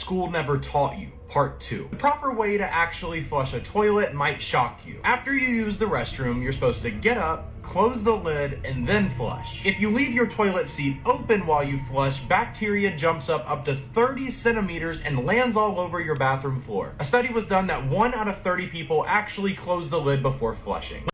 school never taught you. Part 2. The proper way to actually flush a toilet might shock you. After you use the restroom, you're supposed to get up, close the lid, and then flush. If you leave your toilet seat open while you flush, bacteria jumps up to 30 centimeters and lands all over your bathroom floor. A study was done that 1 out of 30 people actually close the lid before flushing.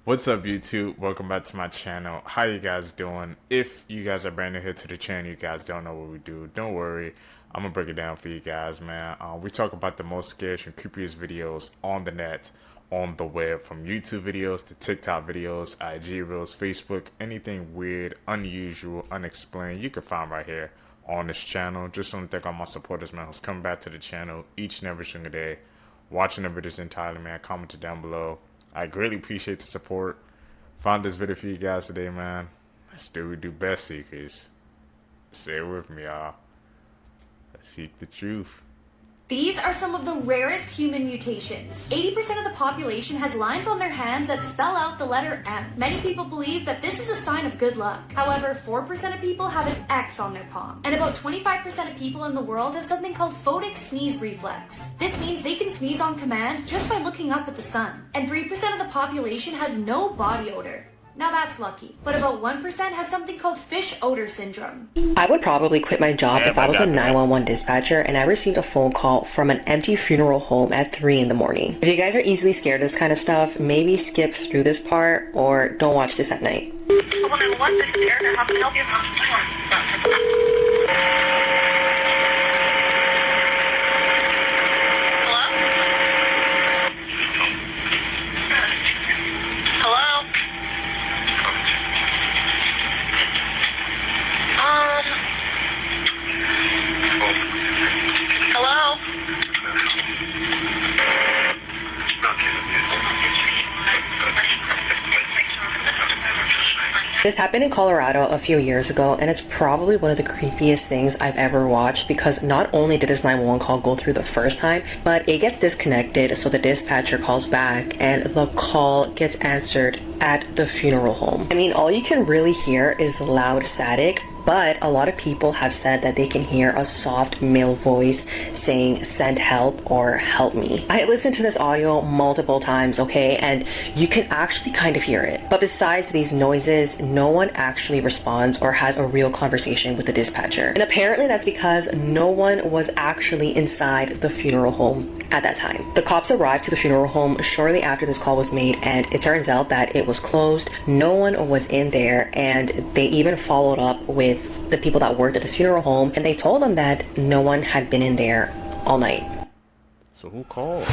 What's up, YouTube? Welcome back to my channel. How you guys doing? If you guys are brand new here to the channel, you guys don't know what we do, don't worry. I'm gonna break it down for you guys, man. We talk about the most scariest and creepiest videos on the net, on the web, from YouTube videos to TikTok videos, IG reels, Facebook, anything weird, unusual, unexplained, you can find right here on this channel. Just want to thank all my supporters, man, who's coming back to the channel each and every single day, watching the videos entirely, man. Comment down below. I greatly appreciate the support. Found this video for you guys today, man. Let's do what we do best, seekers. Say it with me, y'all. Let's seek the truth. These are some of the rarest human mutations. 80% of the population has lines on their hands that spell out the letter M. Many people believe that this is a sign of good luck. However, 4% of people have an X on their palm. And about 25% of people in the world have something called photic sneeze reflex. This means they can sneeze on command just by looking up at the sun. And 3% of the population has no body odor. Now that's lucky. But about 1% has something called fish odor syndrome. I would probably quit my job if I was a 911 dispatcher and I received a phone call from an empty funeral home at 3 in the morning. If you guys are easily scared of this kind of stuff, maybe skip through this part or don't watch this at night. This is Erica. How can I help you? This happened in Colorado a few years ago, and it's probably one of the creepiest things I've ever watched because not only did this 911 call go through the first time, but it gets disconnected, so the dispatcher calls back and the call gets answered at the funeral home. I mean, all you can really hear is loud static, but a lot of people have said that they can hear a soft male voice saying send help or help me. I listened to this audio multiple times, okay, and you can actually kind of hear it. But besides these noises, no one actually responds or has a real conversation with the dispatcher. And apparently that's because no one was actually inside the funeral home at that time. The cops arrived to the funeral home shortly after this call was made, and it turns out that it was closed. No one was in there, and they even followed up with the people that worked at this funeral home, and they told them that no one had been in there all night. So who called?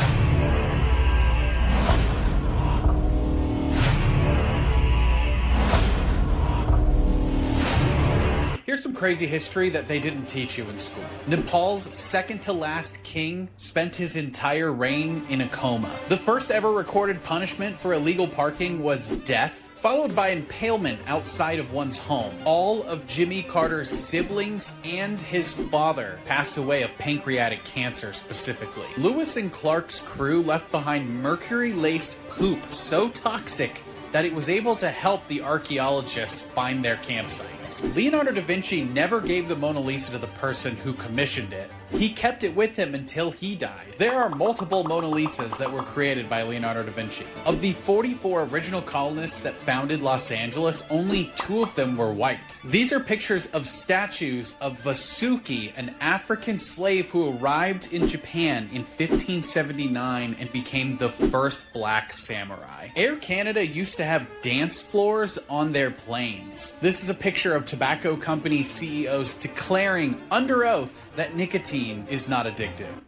Here's some crazy history that they didn't teach you in school. Nepal's second to last king spent his entire reign in a coma. The first ever recorded punishment for illegal parking was death, followed by impalement outside of one's home. All of Jimmy Carter's siblings and his father passed away of pancreatic cancer specifically. Lewis and Clark's crew left behind mercury-laced poop so toxic that it was able to help the archaeologists find their campsites. Leonardo da Vinci never gave the Mona Lisa to the person who commissioned it. He kept it with him until he died. There are multiple Mona Lisas that were created by Leonardo da Vinci. Of the 44 original colonists that founded Los Angeles, only 2 of them were white. These are pictures of statues of Vasuki, an African slave who arrived in Japan in 1579 and became the first black samurai. Air Canada used to have dance floors on their planes. This is a picture of tobacco company CEOs declaring under oath that nicotine is not addictive.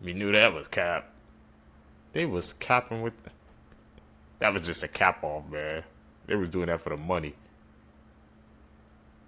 We knew that was cap. They was capping with... That was just a cap off, man. They was doing that for the money.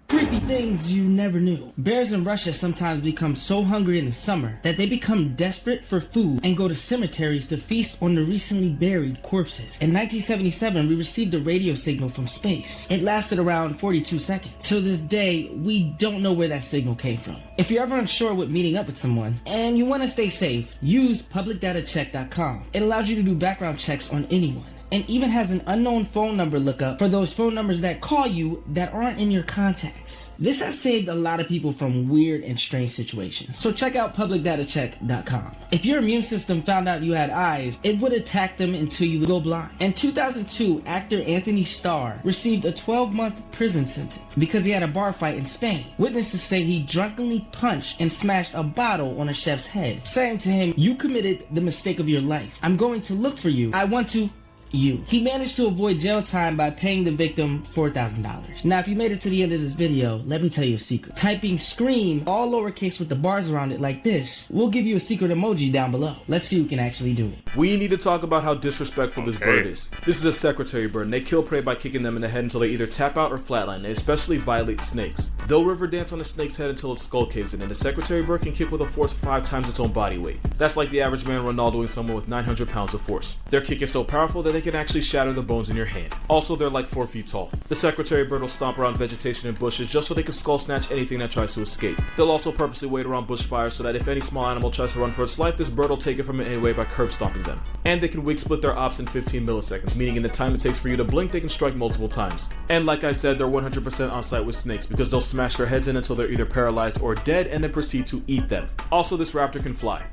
Creepy things you never knew. Bears in Russia sometimes become so hungry in the summer that they become desperate for food and go to cemeteries to feast on the recently buried corpses. In 1977, we received a radio signal from space. It lasted around 42 seconds. To this day, we don't know where that signal came from. If you're ever unsure with meeting up with someone and you want to stay safe, use publicdatacheck.com. It allows you to do background checks on anyone. and even has an unknown phone number lookup for those phone numbers that call you that aren't in your contacts. This has saved a lot of people from weird and strange situations. So check out publicdatacheck.com. If your immune system found out you had eyes, it would attack them until you go blind. In 2002, actor Anthony Starr received a 12-month prison sentence because he had a bar fight in Spain. Witnesses say he drunkenly punched and smashed a bottle on a chef's head, saying to him, "You committed the mistake of your life. I'm going to look for you. I want to you." He managed to avoid jail time by paying the victim $4,000. Now, if you made it to the end of this video, let me tell you a secret. Typing "scream" all lowercase with the bars around it like this will give you a secret emoji down below. Let's see who can actually do it. We need to talk about how disrespectful this bird is. This is a secretary bird, and they kill prey by kicking them in the head until they either tap out or flatline. They especially violate snakes. They'll river dance on a snake's head until its skull caves in, and the secretary bird can kick with a force 5 times its own body weight. That's like the average man Ronaldoing someone with 900 pounds of force. Their kick is so powerful that they can actually shatter the bones in your hand. Also, they're like 4 feet tall. The secretary bird will stomp around vegetation and bushes just so they can skull snatch anything that tries to escape. They'll also purposely wait around bushfires so that if any small animal tries to run for its life, this bird will take it from it anyway by curb stomping them. And they can weak split their ops in 15 milliseconds, meaning in the time it takes for you to blink, they can strike multiple times. And like I said, they're 100% on site with snakes because they'll smash their heads in until they're either paralyzed or dead and then proceed to eat them. Also, this raptor can fly.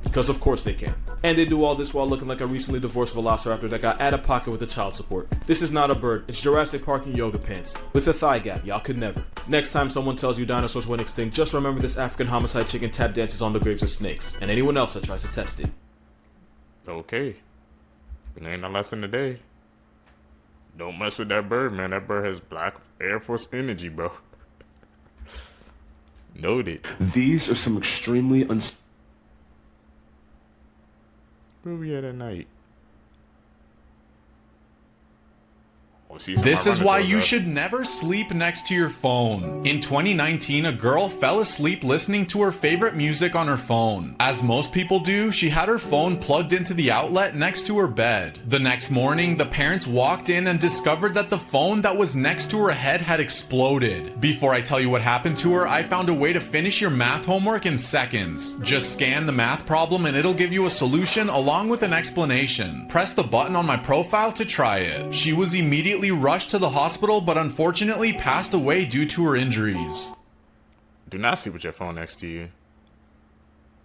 Because of course they can. And they do all this while looking like a recently divorced velociraptor that got out of pocket with the child support. This is not a bird, it's Jurassic Park in yoga pants. With a thigh gap, y'all could never. Next time someone tells you dinosaurs went extinct, just remember this African homicide chicken tap dances on the graves of snakes, and anyone else that tries to test it. Okay. It ain't a lesson today. Don't mess with that bird, man. That bird has black Air Force energy, bro. Noted. These are some extremely Where we at night? This is why you should never sleep next to your phone. In 2019, a girl fell asleep listening to her favorite music on her phone. As most people do, she had her phone plugged into the outlet next to her bed. The next morning, the parents walked in and discovered that the phone that was next to her head had exploded. Before I tell you what happened to her, I found a way to finish your math homework in seconds. Just scan the math problem and it'll give you a solution along with an explanation. Press the button on my profile to try it. She was immediately rushed to the hospital, but unfortunately passed away due to her injuries. Do not sleep with your phone next to you,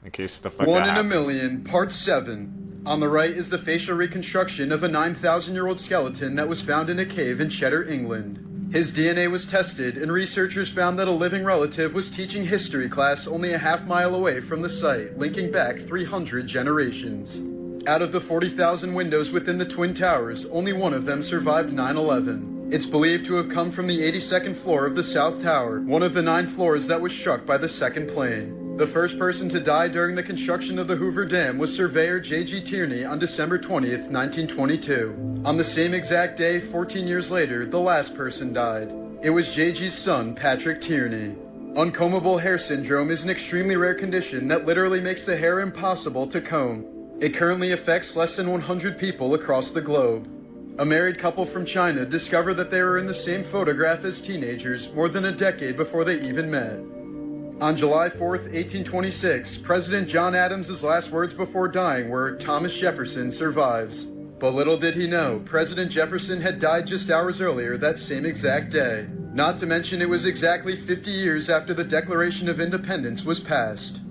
in case stuff like One that in happens. a Million, Part 7. On the right is the facial reconstruction of a 9,000-year-old skeleton that was found in a cave in Cheddar, England. His DNA was tested, and researchers found that a living relative was teaching history class only a half-mile away from the site, linking back 300 generations. Out of the 40,000 windows within the Twin Towers, only one of them survived 9/11. It's believed to have come from the 82nd floor of the South Tower, one of the 9 floors that was struck by the second plane. The first person to die during the construction of the Hoover Dam was surveyor J.G. Tierney on December 20th, 1922. On the same exact day, 14 years later, the last person died. It was J.G.'s son, Patrick Tierney. Uncombable hair syndrome is an extremely rare condition that literally makes the hair impossible to comb. It currently affects less than 100 people across the globe. A married couple from China discovered that they were in the same photograph as teenagers more than a decade before they even met. On July 4th, 1826, President John Adams' last words before dying were, "Thomas Jefferson survives." But little did he know, President Jefferson had died just hours earlier that same exact day. Not to mention it was exactly 50 years after the Declaration of Independence was passed.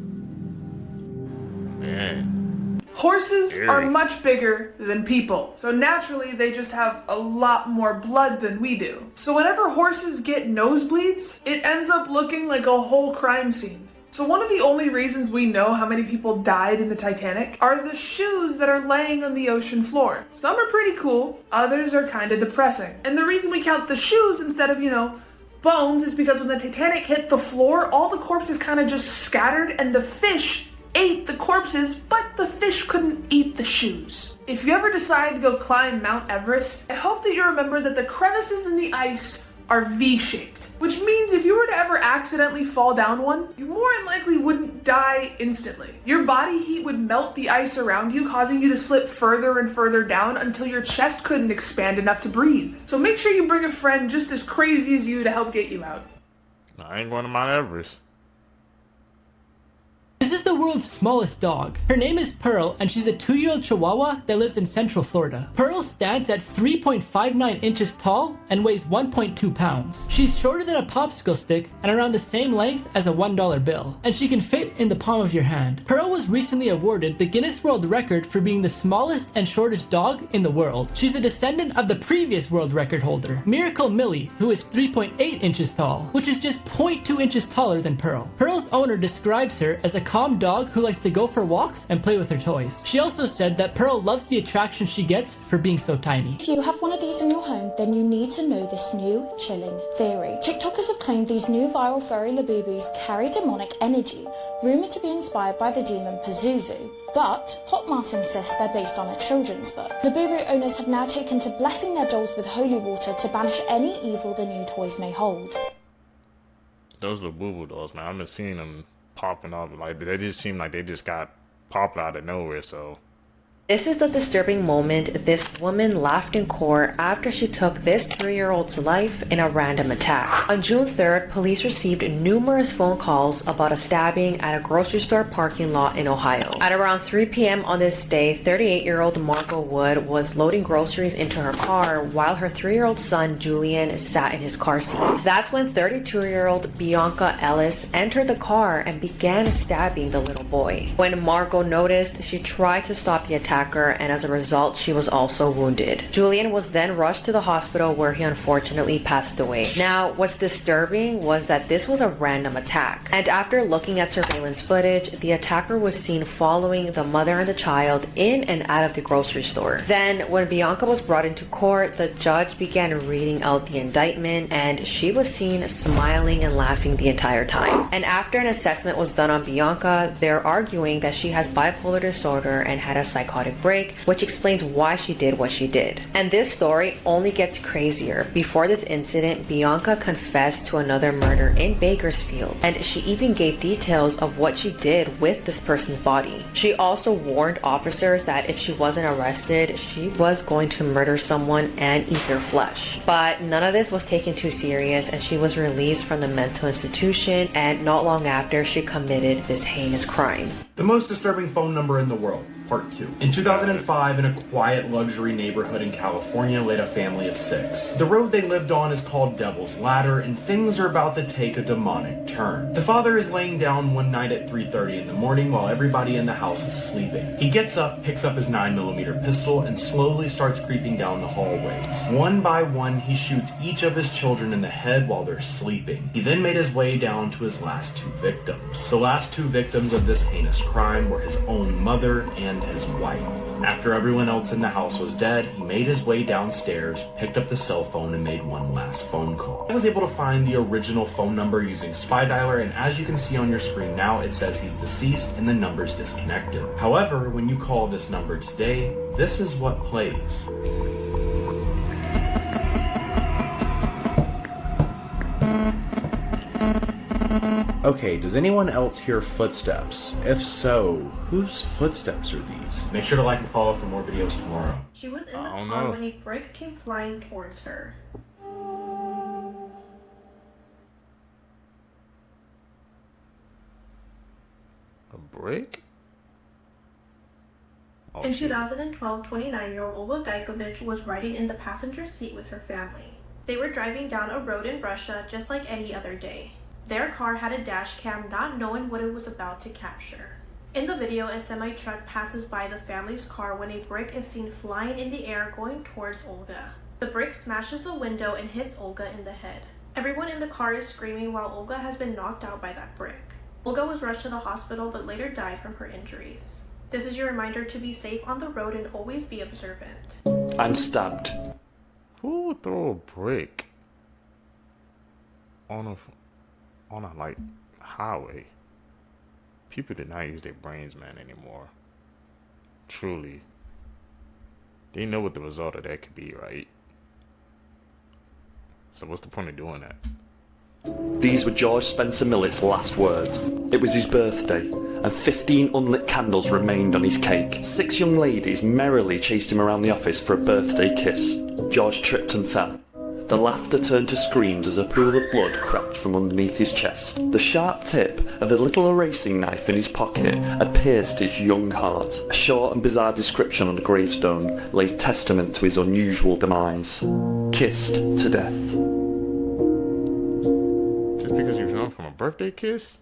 Man. Horses are much bigger than people, so naturally they just have a lot more blood than we do. So whenever horses get nosebleeds, it ends up looking like a whole crime scene. So one of the only reasons we know how many people died in the Titanic are the shoes that are laying on the ocean floor. Some are pretty cool, others are kind of depressing. And the reason we count the shoes instead of, bones is because when the Titanic hit the floor, all the corpses kind of just scattered and the fish ate the corpses, but the fish couldn't eat the shoes. If you ever decide to go climb Mount Everest, I hope that you remember that the crevices in the ice are V-shaped, which means if you were to ever accidentally fall down one, you more than likely wouldn't die instantly. Your body heat would melt the ice around you, causing you to slip further and further down until your chest couldn't expand enough to breathe. So make sure you bring a friend just as crazy as you to help get you out. I ain't going to Mount Everest. Is is the world's smallest dog. Her name is Pearl, and she's a 2-year-old Chihuahua that lives in Central Florida. Pearl stands at 3.59 inches tall and weighs 1.2 pounds. She's shorter than a popsicle stick and around the same length as a $1 bill, and she can fit in the palm of your hand. Pearl was recently awarded the Guinness World Record for being the smallest and shortest dog in the world. She's a descendant of the previous world record holder, Miracle Millie, who is 3.8 inches tall, which is just 0.2 inches taller than Pearl. Pearl's owner describes her as a calm dog who likes to go for walks and play with her toys. She also said that Pearl loves the attraction she gets for being so tiny. If you have one of these in your home, then you need to know this new chilling theory. TikTokers have claimed these new viral furry Laboos carry demonic energy, rumoured to be inspired by the demon Pazuzu. But Hotline insists they're based on a children's book. Labubu owners have now taken to blessing their dolls with holy water to banish any evil the new toys may hold. Those Labubu dolls, man, I've been seeing them popping up. Like, they just seem like they just got popped out of nowhere, so... This is the disturbing moment this woman laughed in court after she took this 3-year-old's life in a random attack. On June 3rd, police received numerous phone calls about a stabbing at a grocery store parking lot in Ohio. At around 3 p.m. on this day, 38-year-old Margot Wood was loading groceries into her car while her 3-year-old son Julian sat in his car seat. That's when 32-year-old Bianca Ellis entered the car and began stabbing the little boy. When Margot noticed, she tried to stop the attack, and as a result she was also wounded. Julian was then rushed to the hospital where he unfortunately passed away. Now what's disturbing was that this was a random attack, and after looking at surveillance footage, the attacker was seen following the mother and the child in and out of the grocery store. Then when Bianca was brought into court, the judge began reading out the indictment, and she was seen smiling and laughing the entire time. And after an assessment was done on Bianca, they're arguing that she has bipolar disorder and had a psychotic break, which explains why she did what she did. And this story only gets crazier. Before this incident, Bianca confessed to another murder in Bakersfield, and she even gave details of what she did with this person's body. She also warned officers that if she wasn't arrested, she was going to murder someone and eat their flesh. But none of this was taken too serious, and she was released from the mental institution, and not long after, she committed this heinous crime. The most disturbing phone number in the world. Part 2. In 2005, in a quiet luxury neighborhood in California lived a family of 6. The road they lived on is called Devil's Ladder, and things are about to take a demonic turn. The father is laying down one night at 3:30 in the morning while everybody in the house is sleeping. He gets up, picks up his 9mm pistol, and slowly starts creeping down the hallways. One by one, he shoots each of his children in the head while they're sleeping. He then made his way down to his last 2 victims. The last 2 victims of this heinous crime were his own mother and his wife. After everyone else in the house was dead, he made his way downstairs, picked up the cell phone, and made one last phone call. I was able to find the original phone number using Spy Dialer, and as you can see on your screen now, it says he's deceased and the number's disconnected. However, when you call this number today, this is what plays. Okay, does anyone else hear footsteps? If so, whose footsteps are these? Make sure to like and follow for more videos tomorrow. She was in the car when a brick came flying towards her. A brick? Oh, in 2012, 29-year-old Olga Gajkovic was riding in the passenger seat with her family. They were driving down a road in Russia just like any other day. Their car had a dash cam, not knowing what it was about to capture. In the video, a semi-truck passes by the family's car when a brick is seen flying in the air going towards Olga. The brick smashes the window and hits Olga in the head. Everyone in the car is screaming while Olga has been knocked out by that brick. Olga was rushed to the hospital but later died from her injuries. This is your reminder to be safe on the road and always be observant. I'm stabbed. Who would throw a brick on a like highway? People do not use their brains, man, anymore. Truly. They know what the result of that could be, right? So what's the point of doing that? These were George Spencer Millett's last words. It was his birthday, and 15 unlit candles remained on his cake. 6 young ladies merrily chased him around the office for a birthday kiss. George tripped and fell. The laughter turned to screams as a pool of blood crept from underneath his chest. The sharp tip of a little erasing knife in his pocket had pierced his young heart. A short and bizarre description on a gravestone lays testament to his unusual demise. Kissed to death. Just because you've known from a birthday kiss?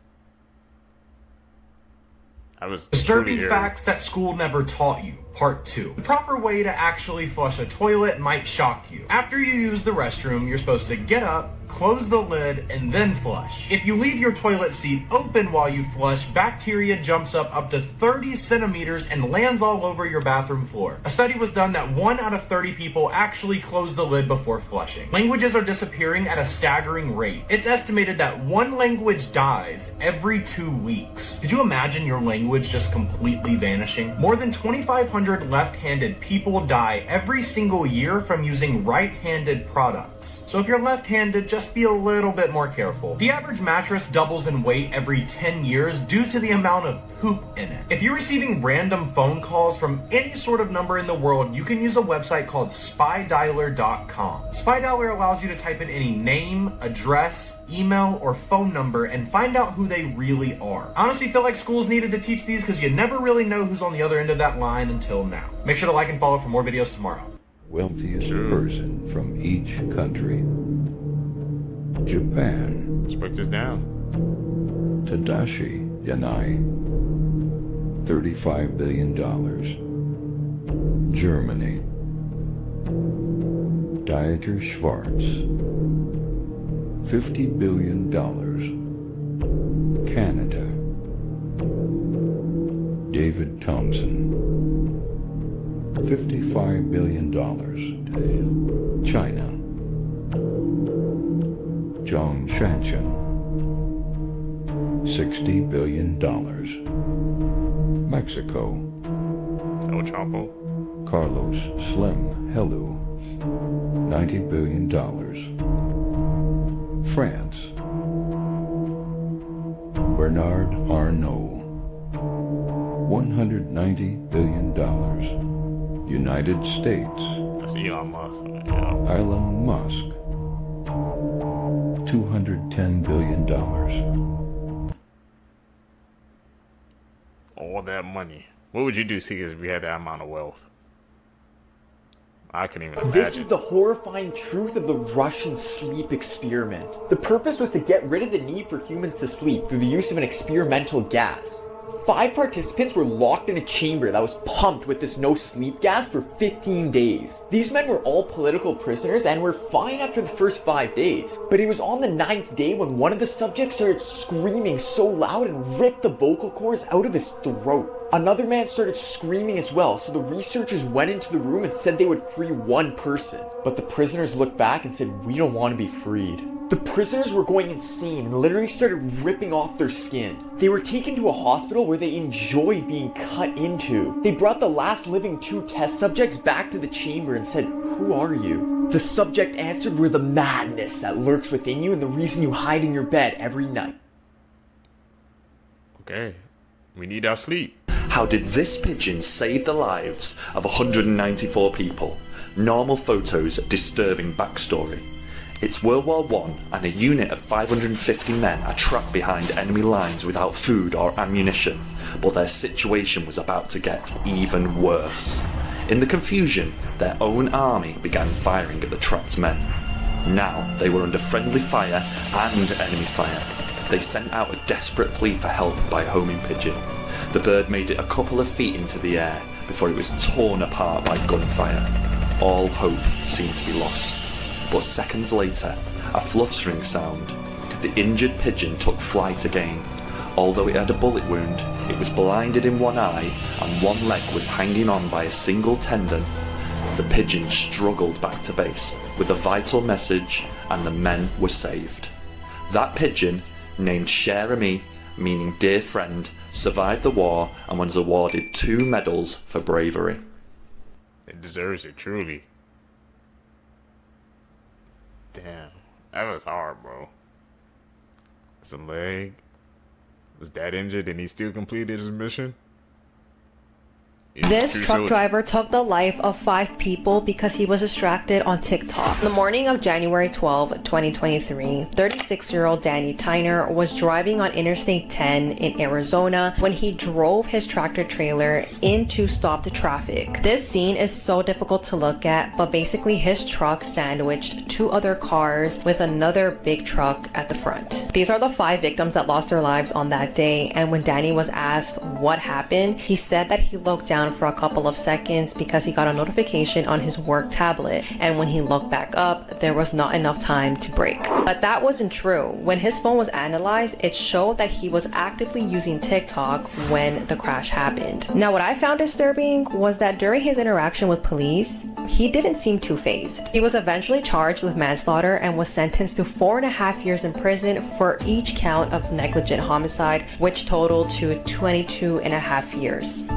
I was Disturbing facts that school never taught you. Part 2. The proper way to actually flush a toilet might shock you. After you use the restroom, you're supposed to get up, close the lid, and then flush. If you leave your toilet seat open while you flush, bacteria jumps up to 30 centimeters and lands all over your bathroom floor. A study was done that 1 out of 30 people actually close the lid before flushing. Languages are disappearing at a staggering rate. It's estimated that 1 language dies every 2 weeks. Could you imagine your language just completely vanishing? More than 2,500 left-handed people die every single year from using right-handed products. So if you're left-handed, just be a little bit more careful. The average mattress doubles in weight every 10 years due to the amount of poop in it. If you're receiving random phone calls from any sort of number in the world, you can use a website called spydialer.com. Spydialer allows you to type in any name, address, email, or phone number and find out who they really are. I honestly feel like schools needed to teach these because you never really know who's on the other end of that line until now. Make sure to like and follow for more videos tomorrow. Wealthiest person from each country. Japan. Let's break this down. Tadashi Yanai, $35 billion. Germany. Dieter Schwartz, $50 billion. Canada. David Thompson, $55 billion. Damn. China. Zhong Shanshan, $60 billion. Mexico. El Chapo. Carlos Slim Helú, $90 billion. France. Bernard Arnault, $190 billion. United States. That's Elon Musk. Yeah. Elon Musk, $210 billion. All that money. What would you do, Seekers, if you had that amount of wealth? I can even imagine. This is the horrifying truth of the Russian sleep experiment. The purpose was to get rid of the need for humans to sleep through the use of an experimental gas. 5 participants were locked in a chamber that was pumped with this no-sleep gas for 15 days. These men were all political prisoners and were fine after the first 5 days. But it was on the 9th day when one of the subjects started screaming so loud and ripped the vocal cords out of his throat. Another man started screaming as well, so the researchers went into the room and said they would free one person. But the prisoners looked back and said, "We don't want to be freed." The prisoners were going insane and literally started ripping off their skin. They were taken to a hospital where they enjoyed being cut into. They brought the last living 2 test subjects back to the chamber and said, "Who are you?" The subject answered, "We're the madness that lurks within you and the reason you hide in your bed every night." Okay, we need our sleep. How did this pigeon save the lives of 194 people? Normal photos, disturbing backstory. It's World War I and a unit of 550 men are trapped behind enemy lines without food or ammunition, but their situation was about to get even worse. In the confusion, their own army began firing at the trapped men. Now they were under friendly fire and enemy fire. They sent out a desperate plea for help by a homing pigeon. The bird made it a couple of feet into the air before it was torn apart by gunfire. All hope seemed to be lost. But seconds later, a fluttering sound. The injured pigeon took flight again. Although it had a bullet wound, it was blinded in one eye and one leg was hanging on by a single tendon. The pigeon struggled back to base with a vital message and the men were saved. That pigeon, named Cher Ami, meaning dear friend, survived the war and was awarded 2 medals for bravery. It deserves it, truly. Damn, that was hard, bro. His leg was that injured and he still completed his mission? This truck driver took the life of 5 people because he was distracted on TikTok. The morning of January 12, 2023, 36-year-old Danny Tyner was driving on Interstate 10 in Arizona when he drove his tractor trailer into stopped traffic. This scene is so difficult to look at, but basically his truck sandwiched 2 other cars with another big truck at the front. These are the 5 victims that lost their lives on that day, and when Danny was asked what happened, he said that he looked down for a couple of seconds because he got a notification on his work tablet, and when he looked back up, there was not enough time to brake. But that wasn't true. When his phone was analyzed, it showed that he was actively using TikTok when the crash happened. Now, what I found disturbing was that during his interaction with police, he didn't seem too fazed. He was eventually charged with manslaughter and was sentenced to 4.5 years in prison for each count of negligent homicide, which totaled to 22.5 years.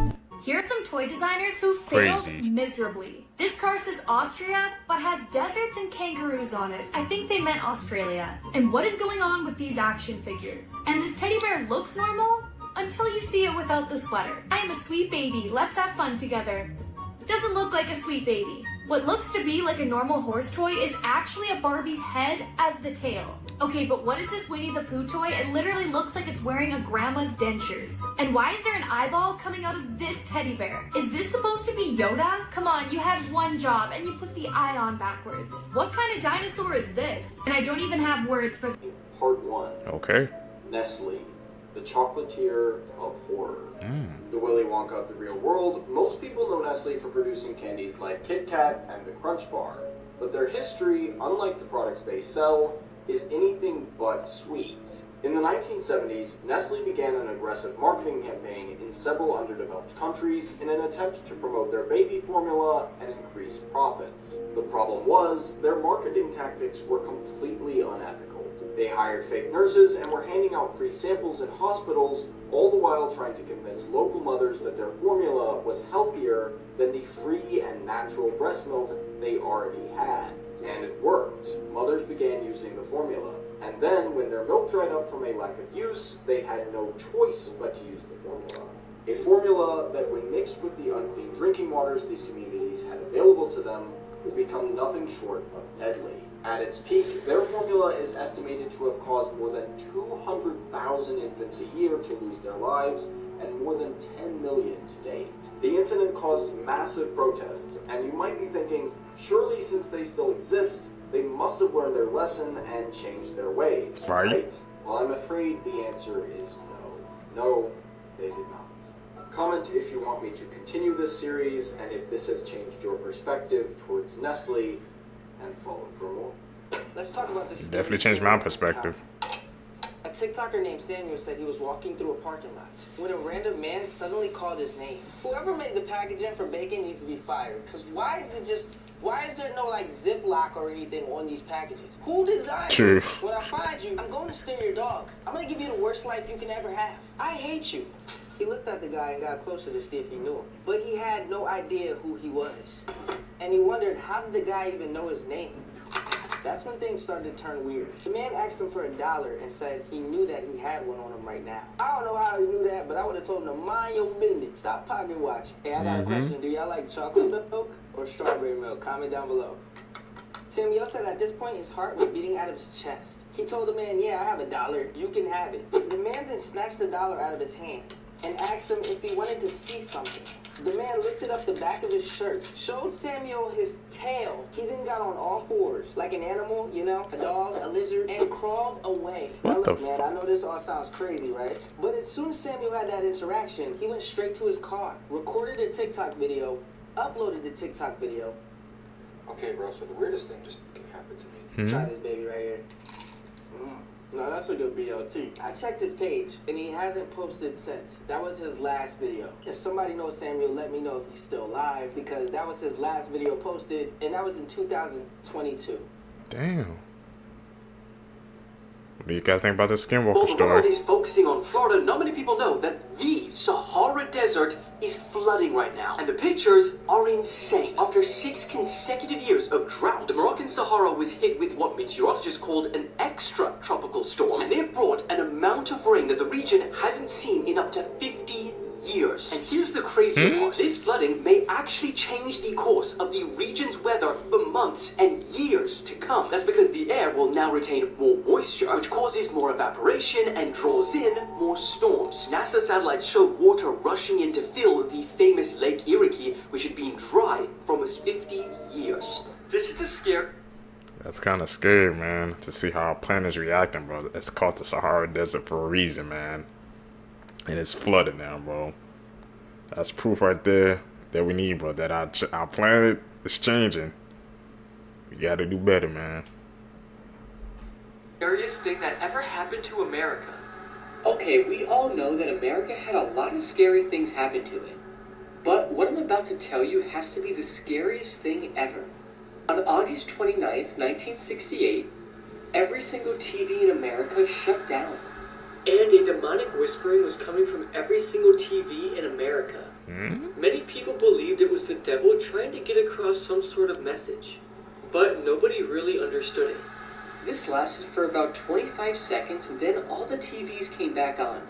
Here are some toy designers who failed miserably. This car says Austria, but has deserts and kangaroos on it. I think they meant Australia. And what is going on with these action figures? And this teddy bear looks normal until you see it without the sweater. I am a sweet baby, let's have fun together. It doesn't look like a sweet baby. What looks to be like a normal horse toy is actually a Barbie's head as the tail. Okay, but what is this Winnie the Pooh toy? It literally looks like it's wearing a grandma's dentures. And why is there an eyeball coming out of this teddy bear? Is this supposed to be Yoda? Come on, you had one job and you put the eye on backwards. What kind of dinosaur is this? And I don't even have words for... Part 1. Okay. Nestle, the chocolatier of horror. The Willy Wonka of the real world. Most people know Nestle for producing candies like Kit Kat and the Crunch Bar. But their history, unlike the products they sell, is anything but sweet. In the 1970s, Nestle began an aggressive marketing campaign in several underdeveloped countries in an attempt to promote their baby formula and increase profits. The problem was, their marketing tactics were completely unethical. They hired fake nurses and were handing out free samples in hospitals, all the while trying to convince local mothers that their formula was healthier than the free and natural breast milk they already had. And it worked. Mothers began using the formula. And then, when their milk dried up from a lack of use, they had no choice but to use the formula. A formula that, when mixed with the unclean drinking waters these communities had available to them, would become nothing short of deadly. At its peak, their formula is estimated to have caused more than 200,000 infants a year to lose their lives, and more than 10 million to date. The incident caused massive protests, and you might be thinking, surely since they still exist, they must have learned their lesson and changed their ways, right? Well, I'm afraid the answer is no. No, they did not. Comment if you want me to continue this series, and if this has changed your perspective towards Nestle, and follow for more. Let's talk about this. Definitely changed my perspective. A TikToker named Samuel said he was walking through a parking lot when a random man suddenly called his name. Whoever made the packaging for bacon needs to be fired. Cause why is there no like Ziploc or anything on these packages? Who designed it? When I find you, I'm going to steal your dog. I'm gonna give you the worst life you can ever have. I hate you. He looked at the guy and got closer to see if he knew him. But he had no idea who he was. And he wondered, how did the guy even know his name? That's when things started to turn weird. The man asked him for $1 and said he knew that he had one on him right now. I don't know how he knew that, but I would have told him to mind your business. Stop pocket watching. Hey, I got a question. Do y'all like chocolate milk or strawberry milk? Comment down below. Samuel said at this point his heart was beating out of his chest. He told the man, yeah, I have $1. You can have it. The man then snatched the $1 out of his hand and asked him if he wanted to see something. The man lifted up the back of his shirt, showed Samuel his tail. He then got on all fours, like an animal, you know, a dog, a lizard, and crawled away. Now look, man, I know this all sounds crazy, right? But as soon as Samuel had that interaction, he went straight to his car, recorded a TikTok video, uploaded the TikTok video. Okay, bro, so the weirdest thing just happened to me. Try this baby right here. No, that's a good BLT. I checked his page, and he hasn't posted since. That was his last video. If somebody knows Samuel, let me know if he's still alive, because that was his last video posted, and that was in 2022. Damn. What do you guys think about the Skinwalker While the story? world is focusing on Florida, not many people know that the Sahara Desert is flooding right now. And the pictures are insane. After 6 consecutive years of drought, the Moroccan Sahara was hit with what meteorologists called an extra-tropical storm. And they brought an amount of rain that the region hasn't seen in up to 50 years. And here's the crazy part. This flooding may actually change the course of the region's weather for months and years to come. That's because the air will now retain more moisture, which causes more evaporation and draws in more storms. NASA satellites showed water rushing in to fill the famous Lake Erie, which had been dry for almost 50 years. This is the scare. That's kind of scary, man, to see how our planet's reacting, bro. It's called the Sahara Desert for a reason, man. And it's flooded now, bro. That's proof right there that we need, bro, that our planet is changing. We gotta do better, man. Scariest thing that ever happened to America. Okay, we all know that America had a lot of scary things happen to it. But what I'm about to tell you has to be the scariest thing ever. On August 29th, 1968, every single TV in America shut down. And a demonic whispering was coming from every single TV in America. Many people believed it was the devil trying to get across some sort of message, but nobody really understood it. This lasted for about 25 seconds, and then all the TVs came back on.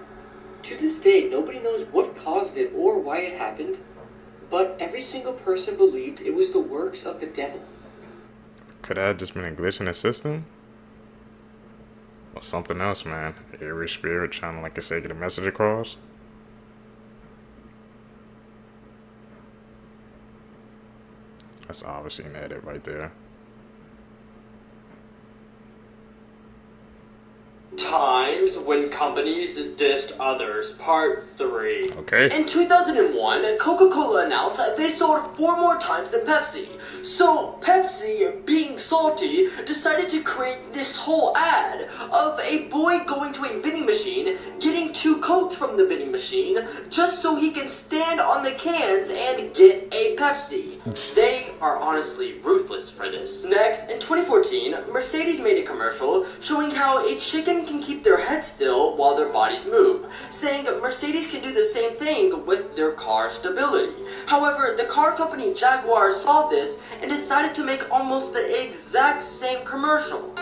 To this day, nobody knows what caused it or why it happened, but every single person believed it was the works of the devil. Could that have just been a glitch in the system? Or something else, man? Every spirit trying to, like I say, get a message across? That's obviously an edit right there. Times when companies dissed others, part 3. Okay. In 2001, Coca-Cola announced that they sold 4 more times than Pepsi. So Pepsi, being salty, decided to create this whole ad of a boy going to a vending machine, getting 2 Cokes from the vending machine, just so he can stand on the cans and get a Pepsi. They are honestly ruthless for this. Next, in 2014, Mercedes made a commercial showing how a chicken can keep their head still while their bodies move, saying Mercedes can do the same thing with their car stability. However, the car company Jaguar saw this and decided to make almost the exact same commercial.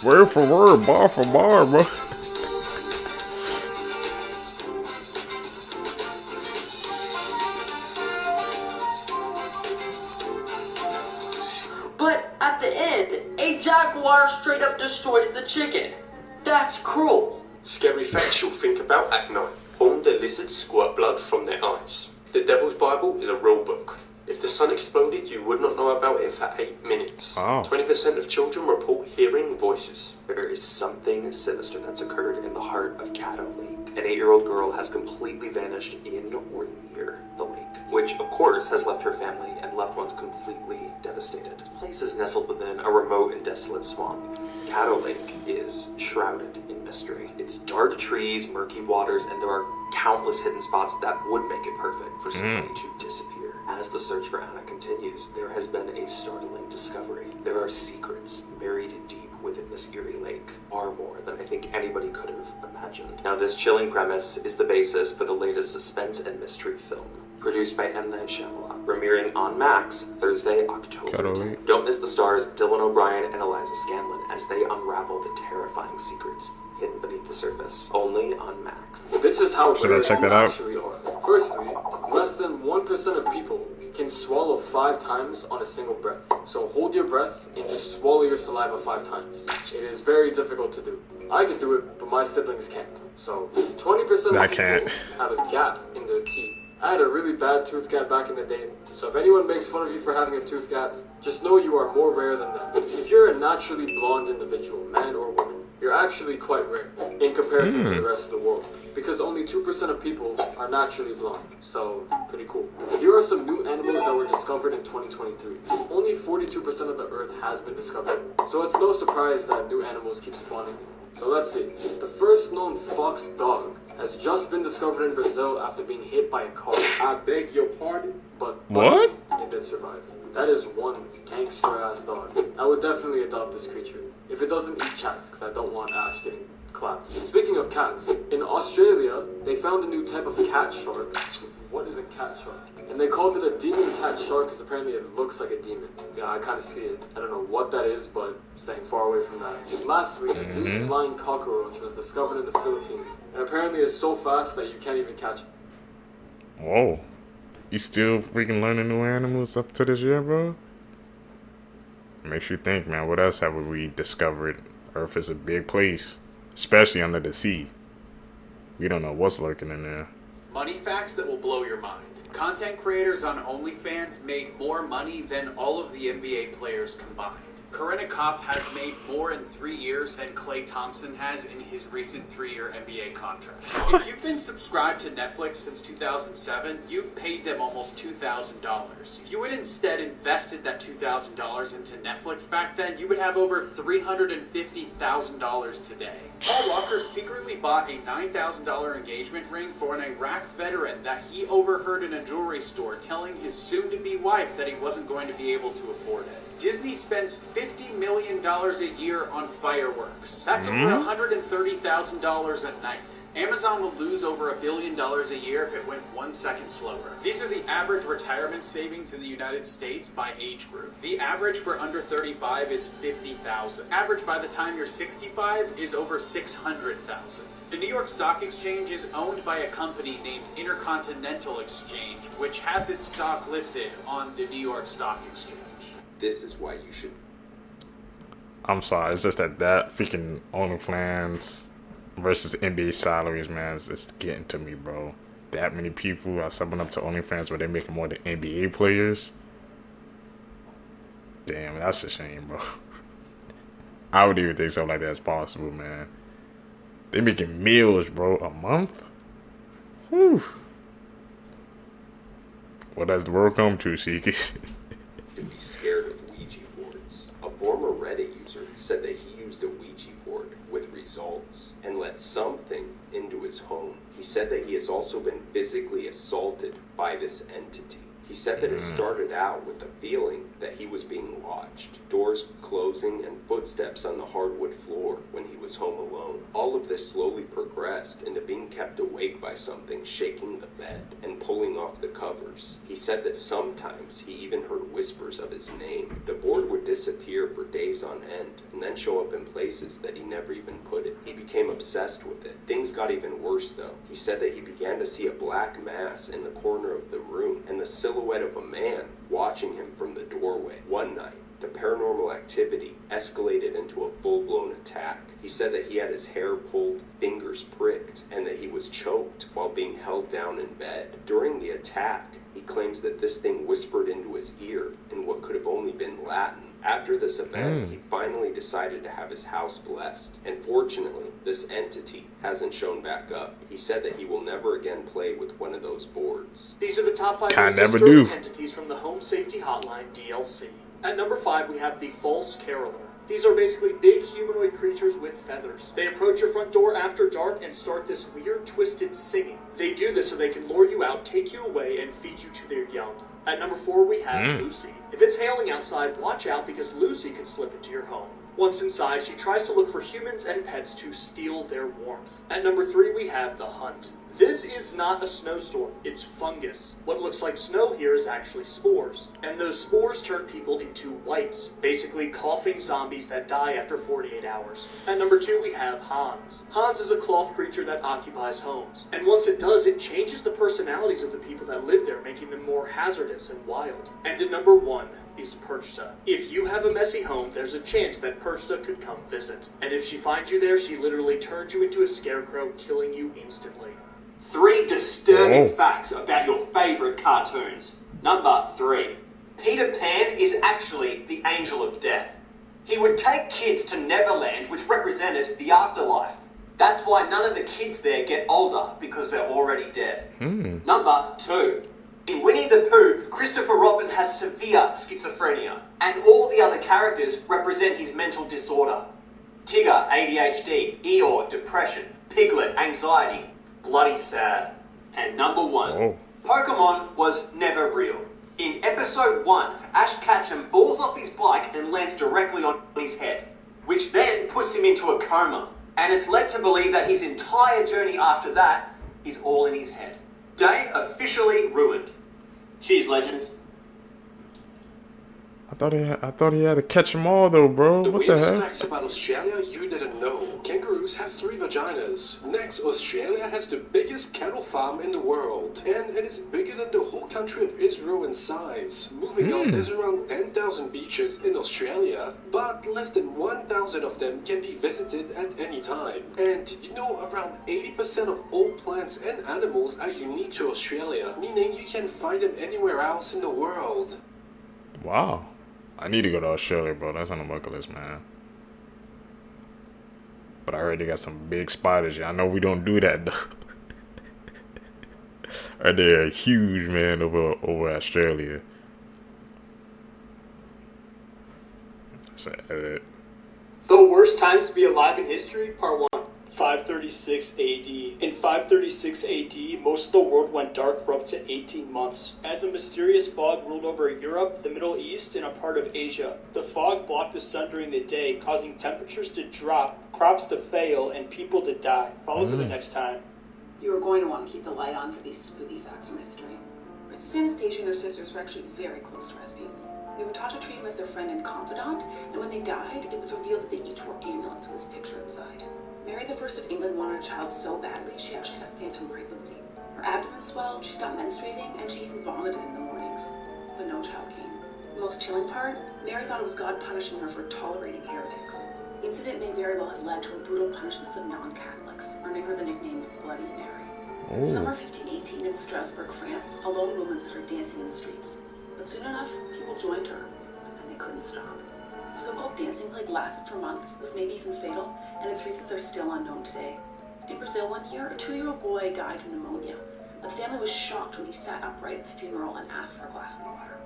Word for word, bar for bar, bro. But at the end, a jaguar straight up destroys the chicken. That's cruel. Scary facts you'll think about at night. Horned lizards squirt blood from their eyes. The Devil's Bible is a real book. If the sun exploded, you would not know about it for 8 minutes. 20% of children report hearing voices. There is something sinister that's occurred in the heart of Caddo Lake. An 8-year-old girl has completely vanished in or near the lake, which of course has left her family and loved ones completely devastated. This place is nestled within a remote and desolate swamp. Caddo Lake is shrouded in mystery. It's dark trees, murky waters, and there are countless hidden spots that would make it perfect for somebody to disappear. As the search for Anna continues, there has been a startling discovery. There are secrets buried deep within this eerie lake, far more than I think anybody could have imagined. Now, this chilling premise is the basis for the latest suspense and mystery film, produced by M. Night Shyamalan, premiering on Max Thursday, October 10th. Don't miss the stars Dylan O'Brien and Eliza Scanlon as they unravel the terrifying secrets hidden beneath the surface, only on Max. This is how Should I check that out? actually are. Firstly, less than 1% of people can swallow 5 times on a single breath. So hold your breath and just swallow your saliva 5 times. It is very difficult to do. I can do it, but my siblings can't. So 20% of people have a gap in their teeth. I had a really bad tooth gap back in the day, so if anyone makes fun of you for having a tooth gap, just know you are more rare than them. If you're a naturally blonde individual, man or woman, you're actually quite rare in comparison to the rest of the world, because only 2% of people are naturally blonde, so pretty cool. Here are some new animals that were discovered in 2022. Only 42% of the earth has been discovered, so it's no surprise that new animals keep spawning. So let's see. The first known fox dog has just been discovered in Brazil after being hit by a car. I beg your pardon, but what? It did survive. That is one gangster-ass dog. I would definitely adopt this creature. If it doesn't eat cats, because I don't want Ash getting clapped. Speaking of cats, in Australia, they found a new type of cat shark. What is a cat shark? And they called it a demon cat shark because apparently it looks like a demon. Yeah, I kind of see it. I don't know what that is, but staying far away from that. And lastly, a new flying cockroach was discovered in the Philippines. And apparently it's so fast that you can't even catch it. Whoa. You still freaking learning new animals up to this year, bro? Makes you think, man. What else have we discovered? Earth is a big place, especially under the sea. We don't know what's lurking in there. Money facts that will blow your mind. Content creators on OnlyFans made more money than all of the NBA players combined. Karenikov has made more in 3 years than Klay Thompson has in his recent 3-year NBA contract. If you've been subscribed to Netflix since 2007, you've paid them almost $2,000. If you had instead invested that $2,000 into Netflix back then, you would have over $350,000 today. Paul Walker secretly bought a $9,000 engagement ring for an Iraq veteran that he overheard in a jewelry store telling his soon-to-be wife that he wasn't going to be able to afford it. Disney spends $50 million a year on fireworks. That's over $130,000 a night. Amazon will lose over $1 billion a year if it went 1 second slower. These are the average retirement savings in the United States by age group. The average for under 35 is $50,000. Average by the time you're 65 is over $600,000. The New York Stock Exchange is owned by a company named Intercontinental Exchange, which has its stock listed on the New York Stock Exchange. This is why you should. I'm sorry, it's just that freaking OnlyFans versus NBA salaries, man, it's getting to me, bro. That many people are subbing up to OnlyFans where they're making more than NBA players. Damn, that's a shame, bro. I would even think something like that's possible, man. They making meals, bro, a month? Whew. What does the world come to, Seeky? To be scared of Ouija boards. A former Reddit user said that he used a Ouija board with results and let something into his home. He said that he has also been physically assaulted by this entity. He said that it started out with a feeling that he was being watched. Doors closing and footsteps on the hardwood floor when he was home alone. All of this slowly progressed into being kept awake by something shaking the bed and pulling off the covers. He said that sometimes he even heard whispers of his name. The board would disappear for days on end and then show up in places that he never even put it. He became obsessed with it. Things got even worse though. He said that he began to see a black mass in the corner of the room and the silhouette of a man watching him from the doorway. One night, the paranormal activity escalated into a full-blown attack. He said that he had his hair pulled, fingers pricked, and that he was choked while being held down in bed. During the attack, he claims that this thing whispered into his ear in what could have only been Latin. After this event, he finally decided to have his house blessed, and fortunately, this entity hasn't shown back up. He said that he will never again play with one of those boards. These are the top 5 I most never disturbing do. entities from the Home Safety Hotline DLC. At number 5, we have the False Caroler. These are basically big humanoid creatures with feathers. They approach your front door after dark and start this weird, twisted singing. They do this so they can lure you out, take you away, and feed you to their young. At number 4, we have Lucy. If it's hailing outside, watch out because Lucy can slip into your home. Once inside, she tries to look for humans and pets to steal their warmth. At number 3, we have the Hunt. This is not a snowstorm, it's fungus. What looks like snow here is actually spores. And those spores turn people into whites, basically coughing zombies that die after 48 hours. At number 2, we have Hans. Hans is a cloth creature that occupies homes. And once it does, it changes the personalities of the people that live there, making them more hazardous and wild. And at number 1, is Perchta. If you have a messy home, there's a chance that Perchta could come visit. And if she finds you there, she literally turns you into a scarecrow, killing you instantly. 3 disturbing facts about your favorite cartoons. Number 3. Peter Pan is actually the angel of death. He would take kids to Neverland, which represented the afterlife. That's why none of the kids there get older, because they're already dead. Number 2. In Winnie the Pooh, Christopher Robin has severe schizophrenia, and all the other characters represent his mental disorder. Tigger, ADHD, Eeyore, depression, Piglet, anxiety. Bloody sad. And number 1, Pokemon was never real. In episode 1, Ash Ketchum balls off his bike and lands directly on his head, which then puts him into a coma. And it's led to believe that his entire journey after that is all in his head. Day officially ruined. Cheers, legends. I thought he had to catch them all though, bro. The What the weirdest heck? facts about Australia you didn't know. Kangaroos have 3 vaginas. Next, Australia has the biggest cattle farm in the world. And it is bigger than the whole country of Israel in size. Moving on, there's around 10,000 beaches in Australia, but less than 1,000 of them can be visited at any time. And you know, around 80% of all plants and animals are unique to Australia, meaning you can find them anywhere else in the world. Wow. I need to go to Australia, bro. That's on the bucket list, man. But I heard they got some big spiders. I know we don't do that, though. Right, they're huge, man, over Australia. That's it. The worst times to be alive in history, part 1. 536 AD. In 536 AD, most of the world went dark for up to 18 months, as a mysterious fog ruled over Europe, the Middle East, and a part of Asia. The fog blocked the sun during the day, causing temperatures to drop, crops to fail, and people to die. Follow for the next time. You are going to want to keep the light on for these spooky facts from history. Princess Anastasia and her sisters were actually very close to Rasputin. They were taught to treat him as their friend and confidant, and when they died, it was revealed that they each wore amulets with his picture inside. Mary I of England wanted a child so badly, she actually had a phantom pregnancy. Her abdomen swelled, she stopped menstruating, and she even vomited in the mornings. But no child came. The most chilling part, Mary thought it was God punishing her for tolerating heretics. The incident may very well have led to her brutal punishments of non-Catholics, earning her the nickname Bloody Mary. In the summer of 1518 in Strasbourg, France, a lone woman started dancing in the streets. But soon enough, people joined her, and they couldn't stop. The so-called dancing plague lasted for months, was maybe even fatal, and its reasons are still unknown today. In Brazil one year, a 2-year-old boy died of pneumonia. The family was shocked when he sat upright at the funeral and asked for a glass of water.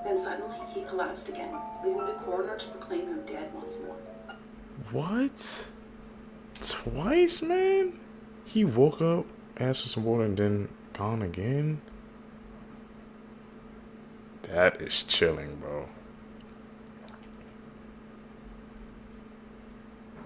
Then suddenly, he collapsed again, leaving the coroner to proclaim him dead once more. What? Twice, man? He woke up, asked for some water, and then gone again? That is chilling, bro.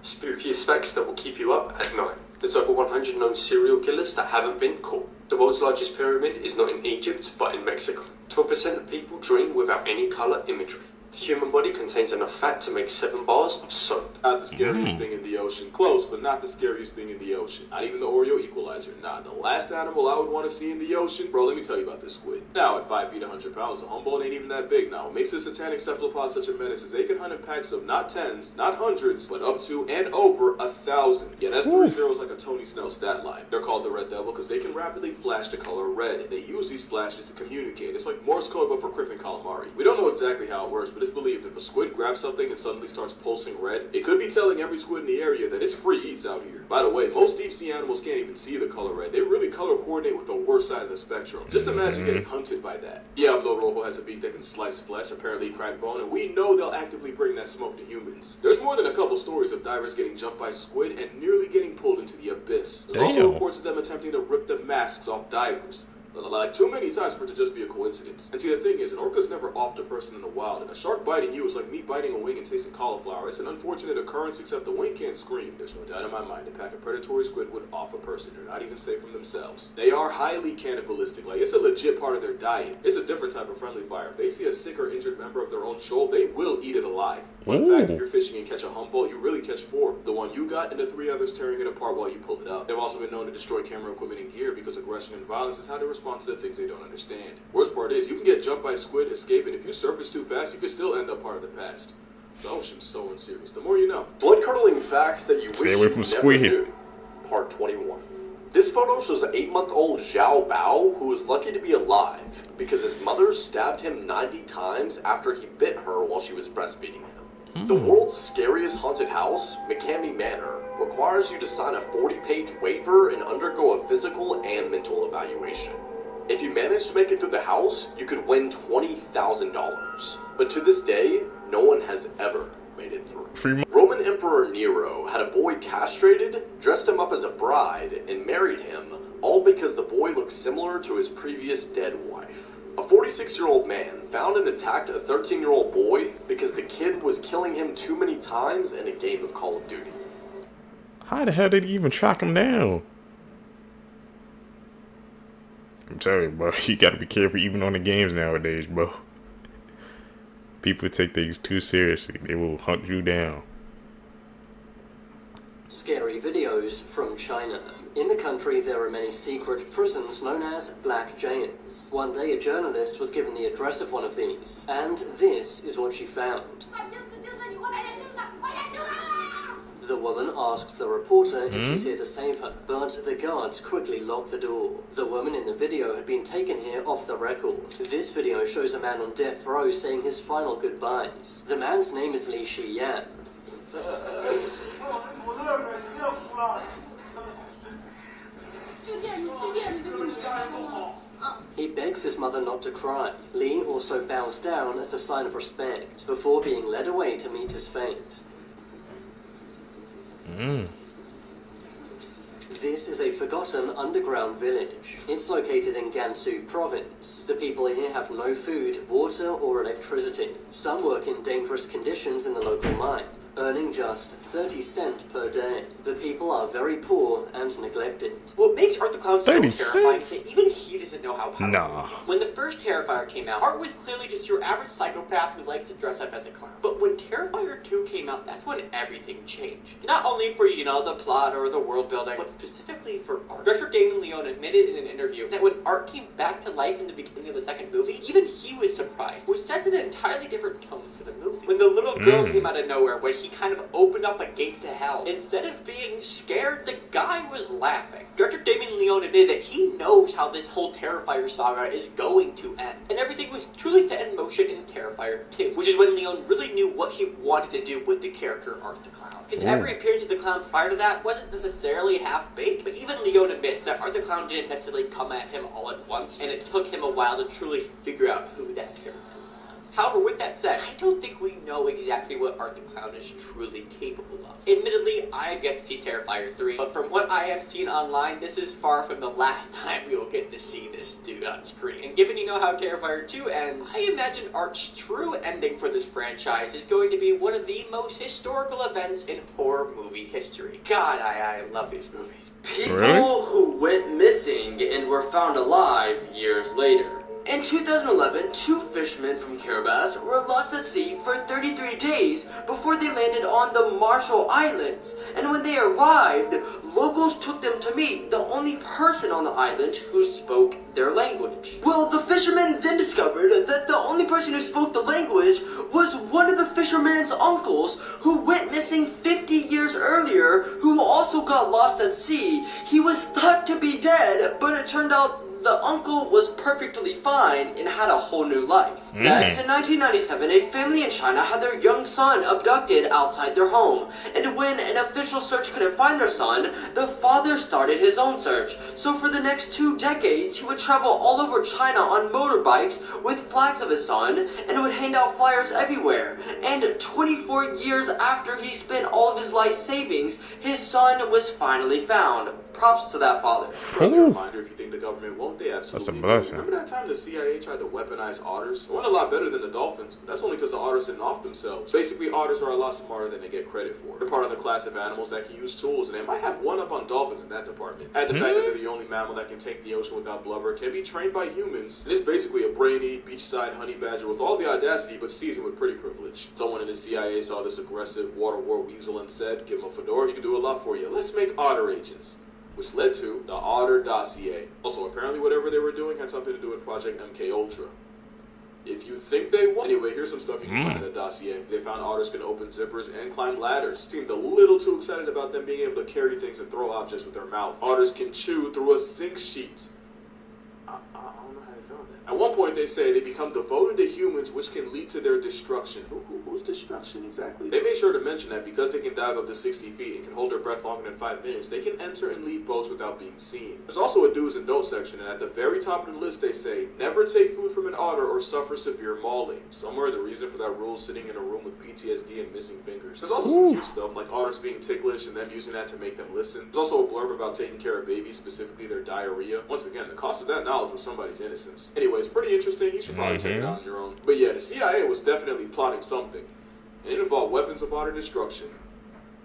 Spookiest facts that will keep you up at night. There's over 100 known serial killers that haven't been caught. The world's largest pyramid is not in Egypt, but in Mexico. 12% of people dream without any color imagery. The human body contains enough fat to make 7 bars of soap. Not the scariest thing in the ocean. Close, but not the scariest thing in the ocean. Not even the Oreo equalizer. Nah, the last animal I would want to see in the ocean, bro, let me tell you about this squid. Now, at 5 feet, 100 pounds, a Humboldt ain't even that big now. What makes this satanic cephalopod such a menace is they can hunt in packs of not tens, not hundreds, but up to and over 1,000. Yeah, that's 3 zeros like a Tony Snell stat line. They're called the Red Devil because they can rapidly flash the color red. They use these flashes to communicate. It's like Morse code, but for crippling calamari. We don't know exactly how it works, but it's believed if a squid grabs something and suddenly starts pulsing red, it could be telling every squid in the area that it's free eats out here. By the way, most deep sea animals can't even see the color red. They really color coordinate with the worst side of the spectrum. Just imagine getting hunted by that. Diablo Rojo has a beak that can slice flesh, apparently crack bone, and we know they'll actively bring that smoke to humans. There's more than a couple stories of divers getting jumped by squid and nearly getting pulled into the abyss. There's also reports of them attempting to rip the masks off divers. Like, too many times for it to just be a coincidence. And see, the thing is, an orca's never offed a person in the wild, and a shark biting you is like me biting a wing and tasting cauliflower. It's an unfortunate occurrence, except the wing can't scream. There's no doubt in my mind a pack of predatory squid would off a person. They're not even safe from themselves. They are highly cannibalistic. Like, it's a legit part of their diet. It's a different type of friendly fire. If they see a sick or injured member of their own shoal, they will eat it alive. Fun fact, if you're fishing and catch a Humboldt, you really catch 4. The one you got and the 3 others tearing it apart while you pull it up. They've also been known to destroy camera equipment and gear because aggression and violence is how they respond to the things they don't understand. Worst part is, you can get jumped by a squid, escape, and if you surface too fast, you can still end up part of the past. The ocean's so unserious. The more you know. Blood-curdling facts that you Stay wish away you from never squid. knew. Part 21. This photo shows an 8-month-old Zhao Bao who was lucky to be alive because his mother stabbed him 90 times after he bit her while she was breastfeeding him. The world's scariest haunted house, McCamey Manor, requires you to sign a 40-page waiver and undergo a physical and mental evaluation. If you manage to make it through the house, you could win $20,000. But to this day, no one has ever made it through. Roman Emperor Nero had a boy castrated, dressed him up as a bride, and married him, all because the boy looked similar to his previous dead wife. A 46-year-old man found and attacked a 13-year-old boy because the kid was killing him too many times in a game of Call of Duty. How the hell did he even track him down? I'm telling you, bro, you gotta be careful even on the games nowadays, bro. People take things too seriously. They will hunt you down. Scary videos from China. In the country, there are many secret prisons known as Black Jails. One day, a journalist was given the address of one of these, and this is what she found. The woman asks the reporter if she's here to save her, but the guards quickly lock the door. The woman in the video had been taken here off the record. This video shows a man on death row saying his final goodbyes. The man's name is Li Shiyan. He begs his mother not to cry. Li also bows down as a sign of respect, before being led away to meet his fate. This is a forgotten underground village. It's located in Gansu province. The people here have no food, water, or electricity. Some work in dangerous conditions in the local mine, earning just 30 cents per day. The people are very poor and neglected. What makes Art the Clown so 30 terrifying cents? is that even he doesn't know how powerful Nah. he is. When the first Terrifier came out, Art was clearly just your average psychopath who likes to dress up as a clown. But when Terrifier 2 came out, that's when everything changed. Not only for, the plot or the world building, but specifically for Art. Director Damon Leone admitted in an interview that when Art came back to life in the beginning of the second movie, even he was surprised, which sets an entirely different tone for the movie. When the little girl came out of nowhere, when he kind of opened up a gate to hell, instead of being scared, the guy was laughing. Director Damon Leone admitted that he knows how this whole Terrifier saga is going to end, and everything was truly set in motion in Terrifier 2, which is when Leone really knew what he wanted to do with the character Art the Clown. Because every appearance of the clown prior to that wasn't necessarily half-baked, but even Leone admits that Art the Clown didn't necessarily come at him all at once, and it took him a while to truly figure out who that character was. However, with that said, I don't think we know exactly what Art the Clown is truly capable of. Admittedly, I have yet to see Terrifier 3, but from what I have seen online, this is far from the last time we will get to see this dude on screen. And given how Terrifier 2 ends, I imagine Art's true ending for this franchise is going to be one of the most historical events in horror movie history. God, I love these movies. People who went missing and were found alive years later. In 2011, two fishermen from Kiribati were lost at sea for 33 days before they landed on the Marshall Islands, and when they arrived, locals took them to meet the only person on the island who spoke their language. Well, the fishermen then discovered that the only person who spoke the language was one of the fishermen's uncles who went missing 50 years earlier, who also got lost at sea. He was thought to be dead, but it turned out the uncle was perfectly fine and had a whole new life. Next, in 1997, a family in China had their young son abducted outside their home, and when an official search couldn't find their son, the father started his own search. So for the next 2 decades, he would travel all over China on motorbikes with flags of his son, and would hand out flyers everywhere. And 24 years after he spent all of his life savings, his son was finally found. Props to that father. Friendly reminder, if you think the government won't, they absolutely That's a will. blessing. Remember that time the CIA tried to weaponize otters? It went a lot better than the dolphins, but that's only because the otters didn't off themselves. Basically, otters are a lot smarter than they get credit for. They're part of the class of animals that can use tools, and they might have one up on dolphins in that department. Add the fact that they're the only mammal that can take the ocean without blubber, can be trained by humans, and it's basically a brainy, beachside honey badger with all the audacity, but seasoned with pretty privilege. Someone in the CIA saw this aggressive water war weasel and said, give him a fedora, he can do a lot for you. Let's make otter agents. Which led to the Otter dossier. Also, apparently whatever they were doing had something to do with Project MK Ultra. If you think they won. Anyway, here's some stuff you can find in the dossier. They found otters can open zippers and climb ladders. Seemed a little too excited about them being able to carry things and throw objects with their mouth. Otters can chew through a zinc sheet. I don't know how they found that. At one point they say they become devoted to humans, which can lead to their destruction. Whose destruction exactly? They made sure to mention that because they can dive up to 60 feet and can hold their breath longer than 5 minutes, they can enter and leave boats without being seen. There's also a do's and don'ts section, and at the very top of the list they say, never take food from an otter or suffer severe mauling. Somewhere the reason for that rule is sitting in a room with PTSD and missing fingers. There's also some cute stuff, like otters being ticklish and them using that to make them listen. There's also a blurb about taking care of babies, specifically their diarrhea. Once again, the cost of that knowledge was somebody's innocence. Anyway, it's pretty interesting. You should probably check it out on your own. But yeah, the CIA was definitely plotting something, and it involved weapons of utter destruction.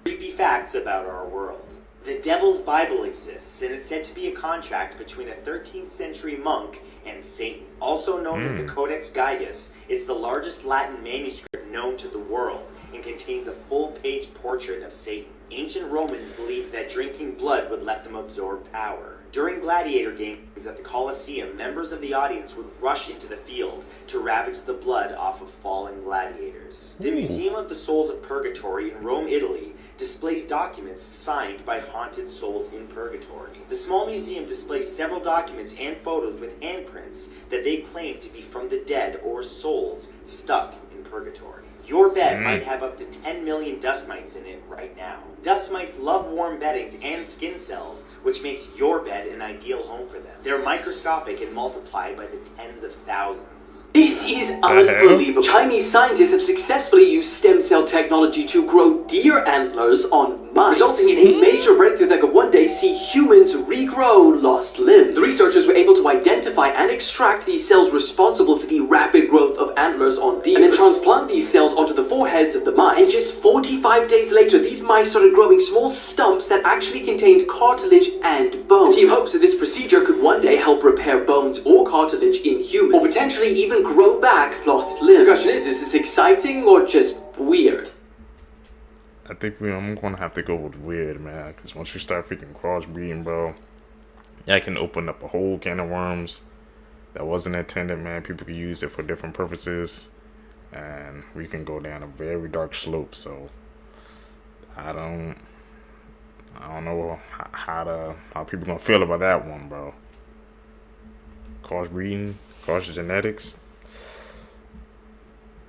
Creepy facts about our world. The Devil's Bible exists, and it's said to be a contract between a 13th century monk and Satan. Also known as the Codex Gigas, it's the largest Latin manuscript known to the world and contains a full-page portrait of Satan. Ancient Romans believed that drinking blood would let them absorb power. During gladiator games at the Colosseum, members of the audience would rush into the field to ravage the blood off of fallen gladiators. The Museum of the Souls of Purgatory in Rome, Italy, displays documents signed by haunted souls in purgatory. The small museum displays several documents and photos with handprints that they claim to be from the dead or souls stuck in purgatory. Your bed might have up to 10 million dust mites in it right now. Dust mites love warm beddings and skin cells, which makes your bed an ideal home for them. They're microscopic and multiplied by the tens of thousands. This is unbelievable. Chinese scientists have successfully used stem cell technology to grow deer antlers on mice, resulting in a major breakthrough that could one day see humans regrow lost limbs. The researchers were able to identify and extract these cells responsible for the rapid growth of antlers on deer, and then transplant these cells onto the foreheads of the mice. And just 45 days later, these mice started growing small stumps that actually contained cartilage and bone. The team hopes that this procedure could one day help repair bones or cartilage in humans, or potentially even grow back lost limbs. The question is this exciting or just weird? I think I'm gonna have to go with weird, man, because once you start freaking crossbreeding, bro, that can open up a whole can of worms that wasn't intended, man. People can use it for different purposes, and we can go down a very dark slope. So I don't know how people gonna feel about that one, bro. Crossbreeding, cross genetics.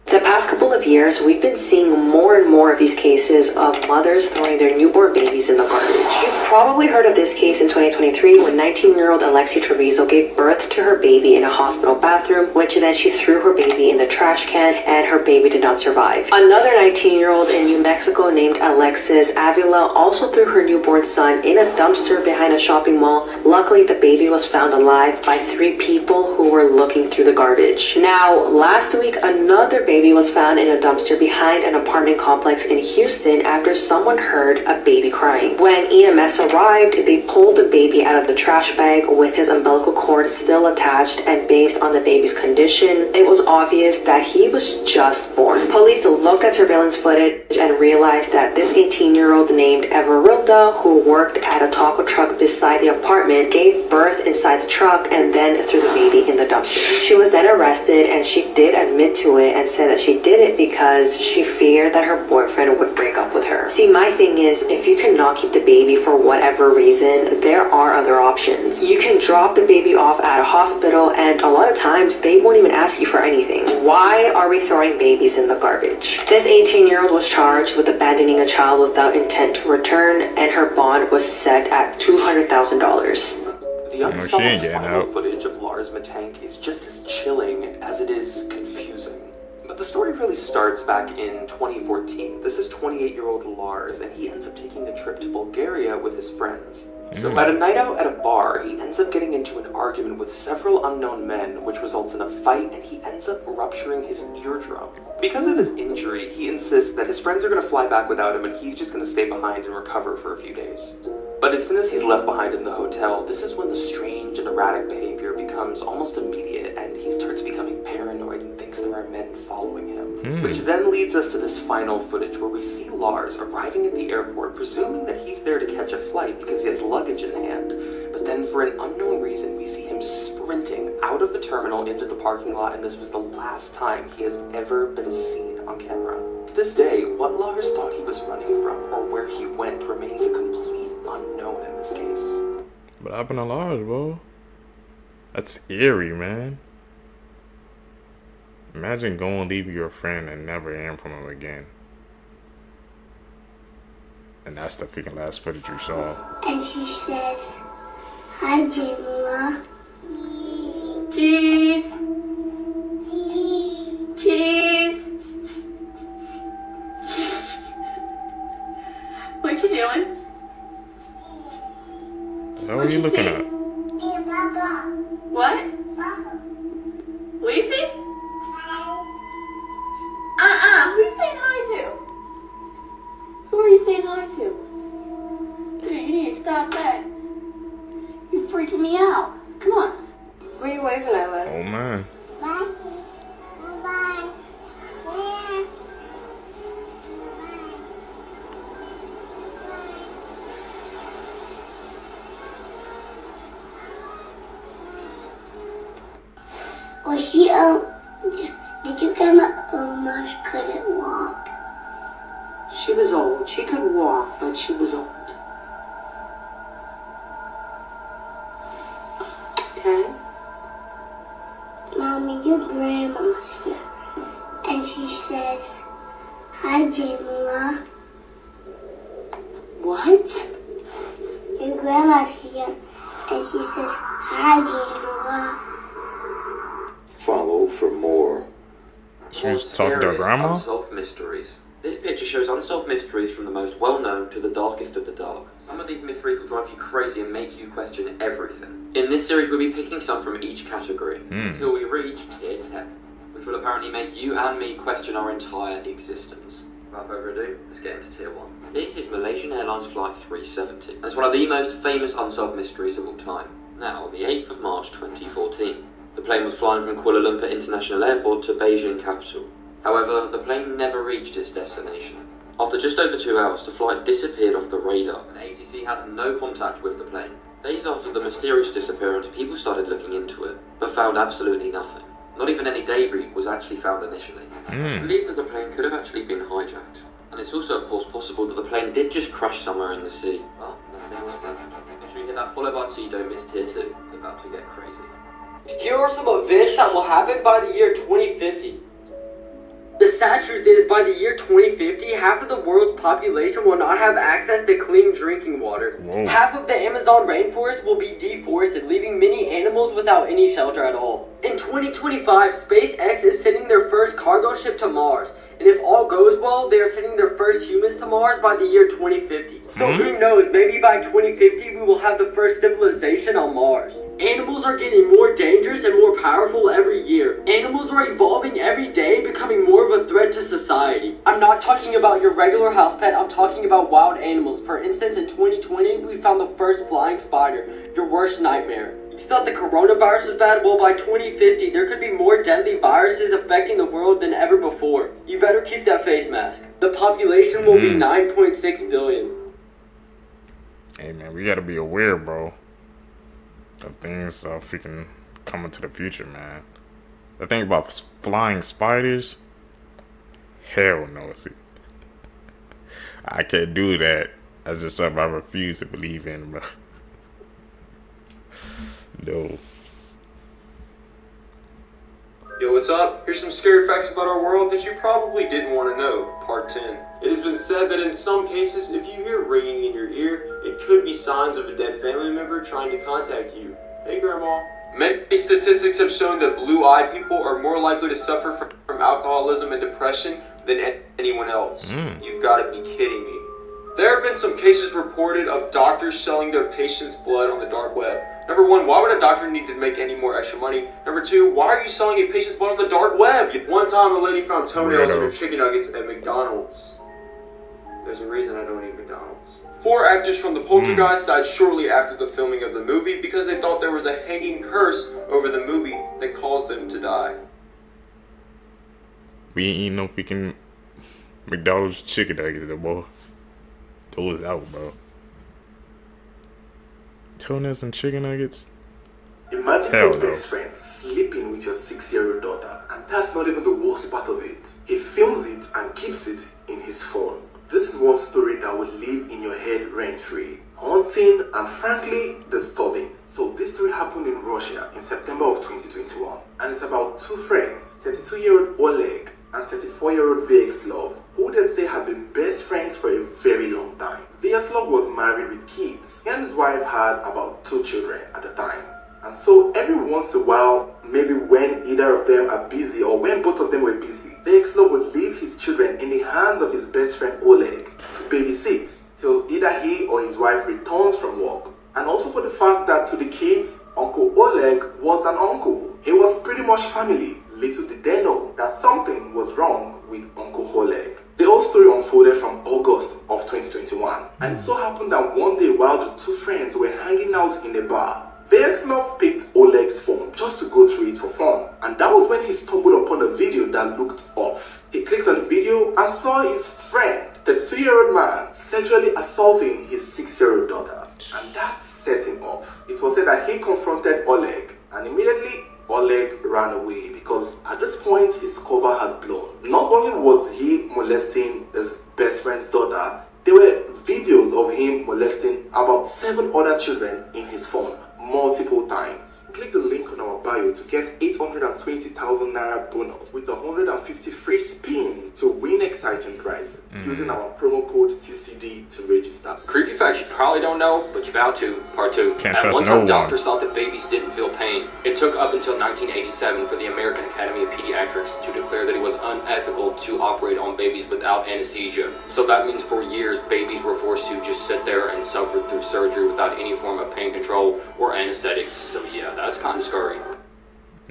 The past couple of years, we've been seeing more and more of these cases of mothers throwing their newborn babies in the garbage. You've probably heard of this case in 2023 when 19-year-old Alexi Treviso gave birth to her baby in a hospital bathroom, which then she threw her baby in the trash can and her baby did not survive. Another 19-year-old in New Mexico named Alexis Avila also threw her newborn son in a dumpster behind a shopping mall. Luckily, the baby was found alive by 3 people who were looking through the garbage. Now, last week, another baby was found in a dumpster behind an apartment complex in Houston after someone heard a baby crying. When EMS arrived, they pulled the baby out of the trash bag with his umbilical cord still attached, and based on the baby's condition, it was obvious that he was just born. Police looked at surveillance footage and realized that this 18-year-old named Everilda, who worked at a taco truck beside the apartment, gave birth inside the truck and then threw the baby in the dumpster. She was then arrested, and she did admit to it and said that she did it because she feared that her boyfriend would break up with her. See, my thing is, if you cannot keep the baby for whatever reason, there are other options. You can drop the baby off at a hospital, and a lot of times they won't even ask you for anything. Why are we throwing babies in the garbage? This 18-year-old was charged with abandoning a child without intent to return, and her bond was set at $200,000. The unsolved final footage of Lars Mittank is just as chilling as it is confusing. But the story really starts back in 2014. This is 28-year-old Lars, and he ends up taking a trip to Bulgaria with his friends. So at a night out at a bar, he ends up getting into an argument with several unknown men, which results in a fight, and he ends up rupturing his eardrum. Because of his injury, he insists that his friends are going to fly back without him, and he's just going to stay behind and recover for a few days. But as soon as he's left behind in the hotel, this is when the strange and erratic behavior becomes almost immediate, and he starts becoming paranoid and thinks there are men following him. Which then leads us to this final footage where we see Lars arriving at the airport, presuming that he's there to catch a flight because he has luggage in hand. But then for an unknown reason, we see him sprinting out of the terminal into the parking lot, and this was the last time he has ever been seen on camera. To this day, what Lars thought he was running from or where he went remains a complete unknown in this case. What happened to Lars, bro? That's eerie, man. Imagine going and leaving your friend and never hearing from him again. And that's the freaking last footage you saw. And she says, "Hi, Jamila." Cheese. Cheese. What you doing? The hell are you looking at? What? What do you see? Who are you saying hi to? Who are you saying hi to? Dude, you need to Oh man. Bye. Bye. Was she, did you grandma almost couldn't walk? She was old. She could walk, but she was old. Okay? Mommy, your grandma's here. And she says, hi, Jamila. What? Your grandma's here. And she says, hi, Jamila. Follow for more. She was talking to her grandma? Unsolved mysteries. This picture shows unsolved mysteries from the most well-known to the darkest of the dark. Some of these mysteries will drive you crazy and make you question everything. In this series, we'll be picking some from each category until we reach Tier 10, which will apparently make you and me question our entire existence. Without further ado, let's get into Tier 1. This is Malaysian Airlines Flight 370, and it's one of the most famous unsolved mysteries of all time. Now, the 8th of March 2014. The plane was flying from Kuala Lumpur International Airport to Beijing capital. However, the plane never reached its destination. After just over 2 hours, the flight disappeared off the radar, and ATC had no contact with the plane. Days after the mysterious disappearance, people started looking into it, but found absolutely nothing. Not even any debris was actually found initially. It's believed that the plane could have actually been hijacked. And it's also, of course, possible that the plane did just crash somewhere in the sea. But nothing was found. Make sure you hit that follow button so you don't miss Tier 2. It's about to get crazy. Here are some events that will happen by the year 2050. The sad truth is, by the year 2050, half of the world's population will not have access to clean drinking water. Whoa. Half of the Amazon rainforest will be deforested, leaving many animals without any shelter at all. In 2025, SpaceX is sending their first cargo ship to Mars. And if all goes well, they are sending their first humans to Mars by the year 2050. So who knows, maybe by 2050 we will have the first civilization on Mars. Animals are getting more dangerous and more powerful every year. Animals are evolving every day, becoming more of a threat to society. I'm not talking about your regular house pet, I'm talking about wild animals. For instance, in 2020, we found the first flying spider, your worst nightmare. You thought the coronavirus was bad? Well, by 2050, there could be more deadly viruses affecting the world than ever before. You better keep that face mask. The population will be 9.6 billion. Hey man, we gotta be aware, bro, of things freaking coming to the future, man. The thing about flying spiders, hell no. See, I can't do that. That's just something I refuse to believe in, bro. No. Yo, what's up? Here's some scary facts about our world that you probably didn't want to know. Part 10. It has been said that in some cases, if you hear ringing in your ear, it could be signs of a dead family member trying to contact you. Hey, Grandma. Many statistics have shown that blue-eyed people are more likely to suffer from alcoholism and depression than anyone else. You've got to be kidding me. There have been some cases reported of doctors selling their patients' blood on the dark web. Number one, why would a doctor need to make any more extra money? Number two, why are you selling a patient's blood on the dark web? One time a lady found toenails in her chicken nuggets at McDonald's. There's a reason I don't eat McDonald's. 4 actors from The Poltergeist died shortly after the filming of the movie because they thought there was a hanging curse over the movie that caused them to die. We ain't eating no freaking McDonald's chicken nuggets no more. Throw us out, bro. Toenails and chicken nuggets? Imagine your best friend sleeping with your 6-year-old daughter, and that's not even the worst part of it. He films it and keeps it in his phone. This is one story that will live in your head rent-free, haunting and frankly disturbing. So this story happened in Russia in September of 2021, and it's about 2 friends, 32-year-old Oleg and 34-year-old Vyacheslav, who they say have been best friends for a very long time. Vyacheslav was married with kids. He and his wife had about 2 children at the time. And so every once in a while, maybe when either of them are busy or when both of them were busy, Vyacheslav would leave his children in the hands of his best friend Oleg to babysit till either he or his wife returns from work. And also for the fact that to the kids, Uncle Oleg was an uncle. He was pretty much family. Little did they know that something was wrong with Uncle Oleg. The whole story unfolded from August of 2021. And it so happened that one day while the 2 friends were hanging out in a bar, Vyacheslav picked Oleg's phone just to go through it for fun, and that was when he stumbled upon a video that looked off. He clicked on the video and saw his friend, the 2-year-old man, sexually assaulting his 6-year-old daughter, and that set him off. It was said that he confronted Oleg, and immediately Oleg ran away because at this point his cover has blown. Not only was he molesting his best friend's daughter, there were videos of him molesting about 7 other children in his phone multiple times. Click the link on our bio to get 820,000 naira bonus with 150 free spins to win exciting prizes using our promo code TCD to register. Creepy facts you probably don't know, but you're about to. Part 2. Can't At trust one no time, one. doctors thought that babies didn't feel pain. It took up until 1987 for the American Academy of Pediatrics to declare that it was unethical to operate on babies without anesthesia. So that means for years, babies were forced to just sit there and suffer through surgery without any form of pain control or anesthetics. So yeah, that's kind of scary.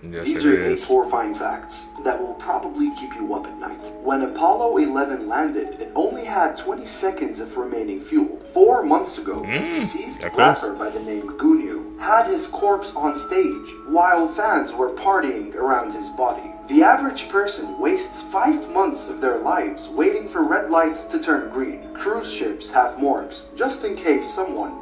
Yes, These it are 8 is. horrifying facts that will probably keep you up at night. When Apollo 11 landed, it only had 20 seconds of remaining fuel. 4 months ago, a deceased rapper by the name Gunu had his corpse on stage while fans were partying around his body. The average person wastes 5 months of their lives waiting for red lights to turn green. Cruise ships have morgues, just in case someone,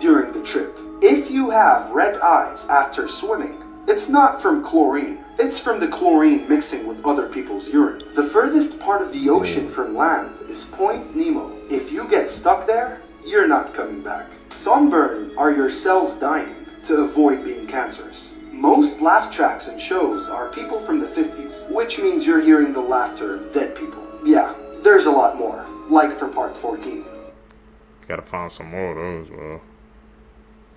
during the trip. If you have red eyes after swimming, it's not from chlorine. It's from the chlorine mixing with other people's urine. The furthest part of the ocean from land is Point Nemo. If you get stuck there, you're not coming back. Sunburn are your cells dying to avoid being cancerous. Most laugh tracks and shows are people from the 50s, which means you're hearing the laughter of dead people. Yeah, there's a lot more, like for part 14. Gotta find some more of those, bro.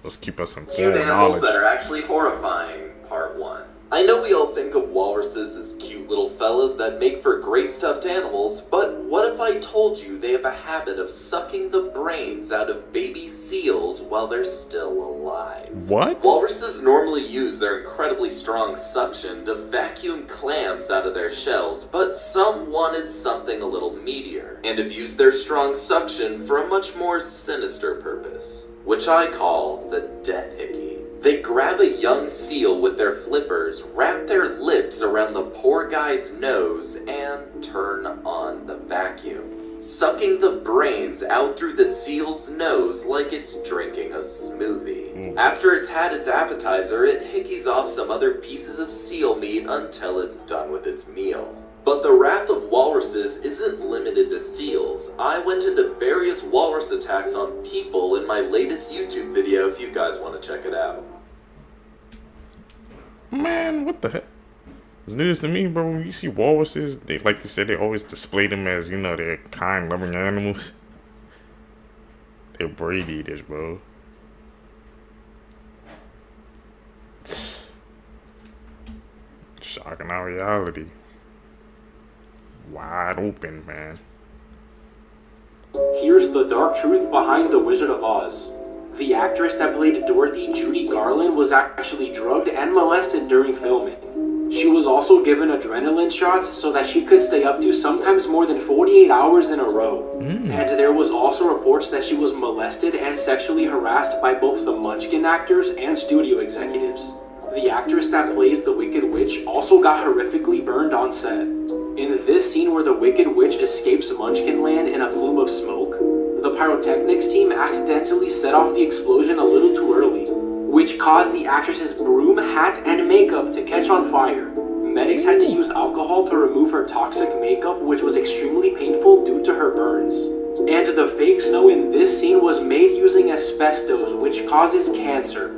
Let's keep us some Cute full animals knowledge. that are actually horrifying, part 1. I know we all think of walruses as cute little fellas that make for great stuffed animals, but what if I told you they have a habit of sucking the brains out of baby seals while they're still alive? What? Walruses normally use their incredibly strong suction to vacuum clams out of their shells, but some wanted something a little meatier, and have used their strong suction for a much more sinister purpose, which I call the death hickey. They grab a young seal with their flippers, wrap their lips around the poor guy's nose, and turn on the vacuum, sucking the brains out through the seal's nose like it's drinking a smoothie. After it's had its appetizer, it hickeys off some other pieces of seal meat until it's done with its meal. But the wrath of walruses isn't limited to seals. I went into various walrus attacks on people in my latest YouTube video if you guys want to check it out. Man, what the heck? It's news to me, bro. When you see walruses, they like to say they always display them as, they're kind, loving animals. They're braid eaters, bro. Shocking our reality. Wide open, man. Here's the dark truth behind The Wizard of Oz. The actress that played Dorothy, Judy Garland, was actually drugged and molested during filming. She was also given adrenaline shots so that she could stay up to sometimes more than 48 hours in a row. And there was also reports that she was molested and sexually harassed by both the Munchkin actors and studio executives. The actress that plays the Wicked Witch also got horrifically burned on set. In this scene where the Wicked Witch escapes Munchkin Land in a plume of smoke, the pyrotechnics team accidentally set off the explosion a little too early, which caused the actress's broom, hat, and makeup to catch on fire. Medics had to use alcohol to remove her toxic makeup, which was extremely painful due to her burns. And the fake snow in this scene was made using asbestos, which causes cancer.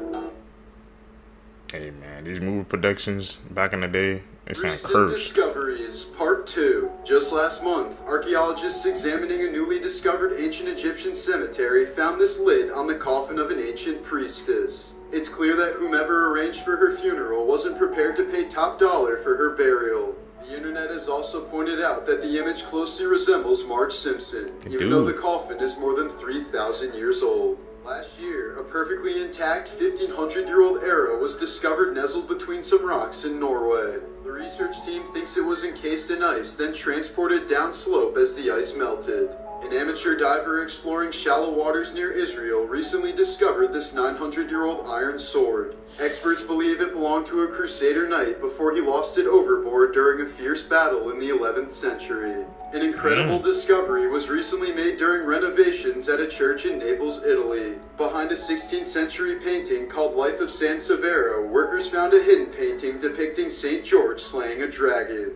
Hey, man, these movie productions back in the day, they sound cursed. Discoveries, Part 2. Just last month, archaeologists examining a newly discovered ancient Egyptian cemetery found this lid on the coffin of an ancient priestess. It's clear that whomever arranged for her funeral wasn't prepared to pay top dollar for her burial. The internet has also pointed out that the image closely resembles Marge Simpson, even though the coffin is more than 3,000 years old. Last year, a perfectly intact 1,500-year-old arrow was discovered nestled between some rocks in Norway. The research team thinks it was encased in ice, then transported downslope as the ice melted. An amateur diver exploring shallow waters near Israel recently discovered this 900-year-old iron sword. Experts believe it belonged to a Crusader knight before he lost it overboard during a fierce battle in the 11th century. An incredible discovery was recently made during renovations at a church in Naples, Italy. Behind a 16th century painting called Life of San Severo, workers found a hidden painting depicting St. George slaying a dragon.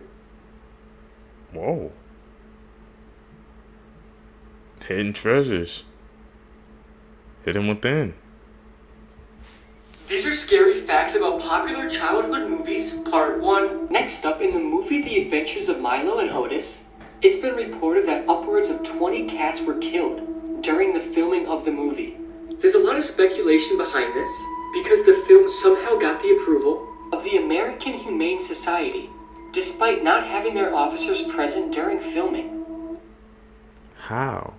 Whoa. Hidden treasures. Hidden within. These are scary facts about popular childhood movies, part 1. Next up, in the movie The Adventures of Milo and Otis, it's been reported that upwards of 20 cats were killed during the filming of the movie. There's a lot of speculation behind this, because the film somehow got the approval of the American Humane Society, despite not having their officers present during filming. How?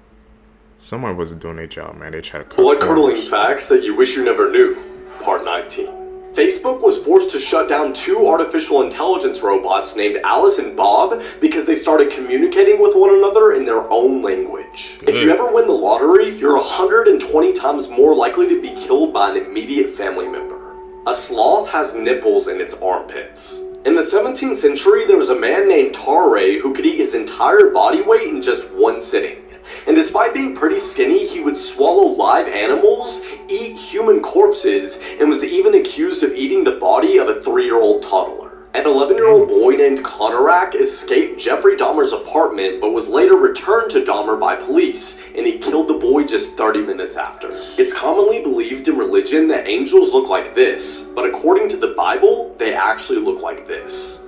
Someone wasn't doing their job, man. They tried to cut Blood-curdling corners. facts that you wish you never knew. Part 19. Facebook was forced to shut down 2 artificial intelligence robots named Alice and Bob because they started communicating with one another in their own language. If you ever win the lottery, you're 120 times more likely to be killed by an immediate family member. A sloth has nipples in its armpits. In the 17th century, there was a man named Tare who could eat his entire body weight in just one sitting. And despite being pretty skinny, he would swallow live animals, eat human corpses, and was even accused of eating the body of a 3-year-old toddler. An 11-year-old boy named Konorak escaped Jeffrey Dahmer's apartment, but was later returned to Dahmer by police, and he killed the boy just 30 minutes after. It's commonly believed in religion that angels look like this, but according to the Bible, they actually look like this.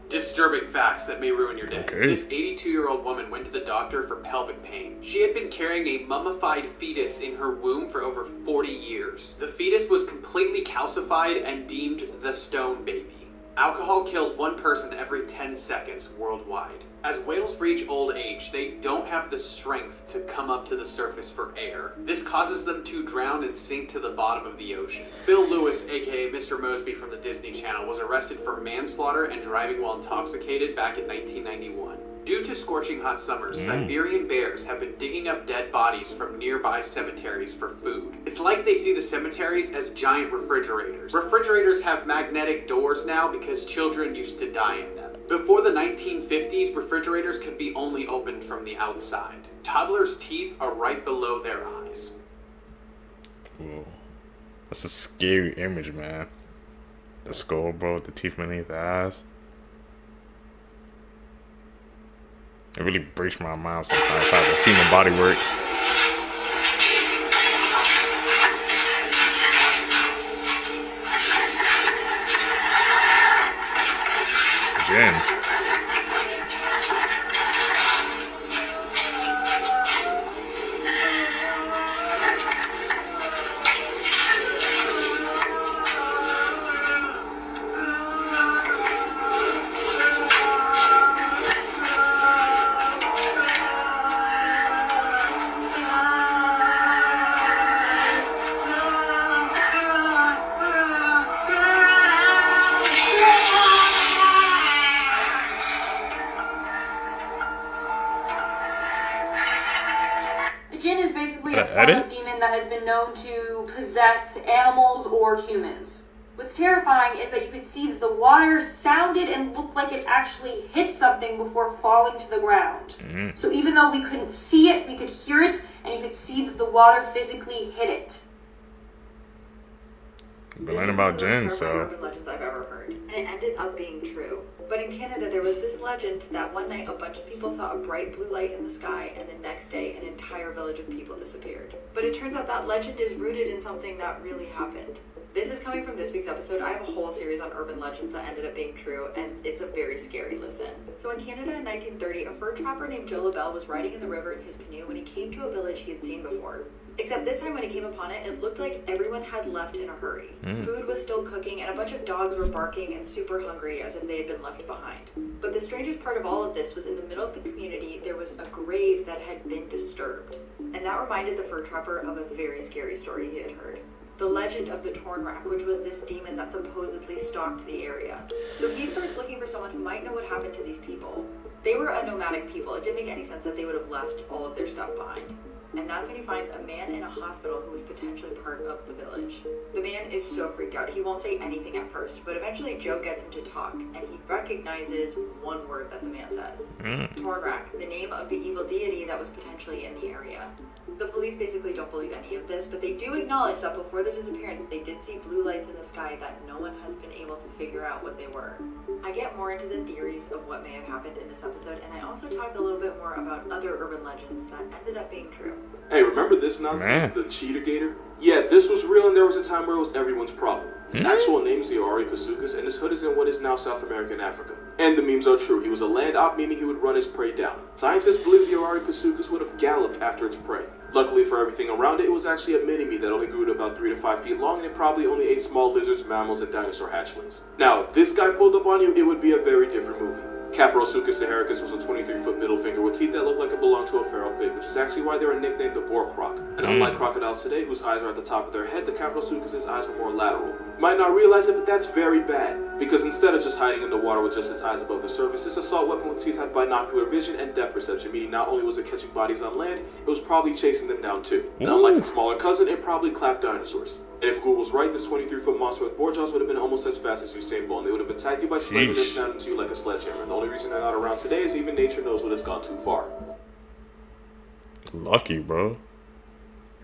Disturbing facts that may ruin your day. Okay. This 82-year-old woman went to the doctor for pelvic pain. She had been carrying a mummified fetus in her womb for over 40 years. The fetus was completely calcified and deemed the stone baby. Alcohol kills 1 person every 10 seconds worldwide. As whales reach old age, they don't have the strength to come up to the surface for air. This causes them to drown and sink to the bottom of the ocean. Bill Lewis, aka Mr. Mosby from the Disney Channel, was arrested for manslaughter and driving while intoxicated back in 1991. Due to scorching hot summers, Siberian bears have been digging up dead bodies from nearby cemeteries for food. It's like they see the cemeteries as giant refrigerators. Refrigerators have magnetic doors now because children used to die in them. Before the 1950s, refrigerators could be only opened from the outside. Toddlers' teeth are right below their eyes. Whoa. That's a scary image, man. The skull, bro, with the teeth beneath the eyes. It really breaks my mind sometimes how the human body works. Jen. A demon that has been known to possess animals or humans. What's terrifying is that you could see that the water sounded and looked like it actually hit something before falling to the ground. So even though we couldn't see it, we could hear it, and you could see that the water physically hit it. Been learning about Jen, so. Urban legends I've ever heard, and it ended up being true. But in Canada, there was this legend that one night a bunch of people saw a bright blue light in the sky, and the next day an entire village of people disappeared. But it turns out that legend is rooted in something that really happened. This is coming from this week's episode. I have a whole series on urban legends that ended up being true, and it's a very scary listen. So in Canada in 1930, a fur trapper named Joe LaBelle was riding in the river in his canoe when he came to a village he had seen before. Except this time when he came upon it, it looked like everyone had left in a hurry. Food was still cooking, and a bunch of dogs were barking and super hungry as if they had been left behind. But the strangest part of all of this was in the middle of the community, there was a grave that had been disturbed. And that reminded the fur trapper of a very scary story he had heard. the legend of the Torn Rack, which was this demon that supposedly stalked the area. So he starts looking for someone who might know what happened to these people. They were a nomadic people. It didn't make any sense that they would have left all of their stuff behind. And that's when he finds a man in a hospital who was potentially part of the village. The man is so freaked out. He won't say anything at first, but eventually Joe gets him to talk, and he recognizes one word that the man says. Tornrak, the name of the evil deity that was potentially in the area. The police basically don't believe any of this, but they do acknowledge that before the disappearance, they did see blue lights in the sky that no one has been able to figure out what they were. I get more into the theories of what may have happened in this episode, and I also talk a little bit more about other urban legends that ended up being true. Hey, remember this nonsense, the cheetah gator? Yeah, this was real, and there was a time where it was everyone's problem. His actual name's the Ori Pasukas, and his hood is in what is now South America and Africa. And the memes are true. He was a land op, meaning he would run his prey down. Scientists believe the Ori Pasukas would have galloped after its prey. Luckily for everything around it, it was actually a mini-me that only grew to about 3 to 5 feet long, and it probably only ate small lizards, mammals, and dinosaur hatchlings. Now, if this guy pulled up on you, it would be a very different movie. Caprosuchus saharicus was a 23-foot middle finger with teeth that looked like it belonged to a feral pig, which is actually why they were nicknamed the boar croc. And unlike crocodiles today, whose eyes are at the top of their head, the Caprosuchus' eyes were more lateral. You might not realize it, but that's very bad, because instead of just hiding in the water with just its eyes above the surface, this assault weapon with teeth had binocular vision and depth perception, meaning not only was it catching bodies on land, it was probably chasing them down too. And unlike its smaller cousin, it probably clapped dinosaurs. And if Google's right, this 23-foot monster with boar jaws would have been almost as fast as Usain Bolt, and they would have attacked you by slamming this down into you like a sledgehammer. And the only reason they're not around today is even nature knows when it's gone too far. Lucky, bro.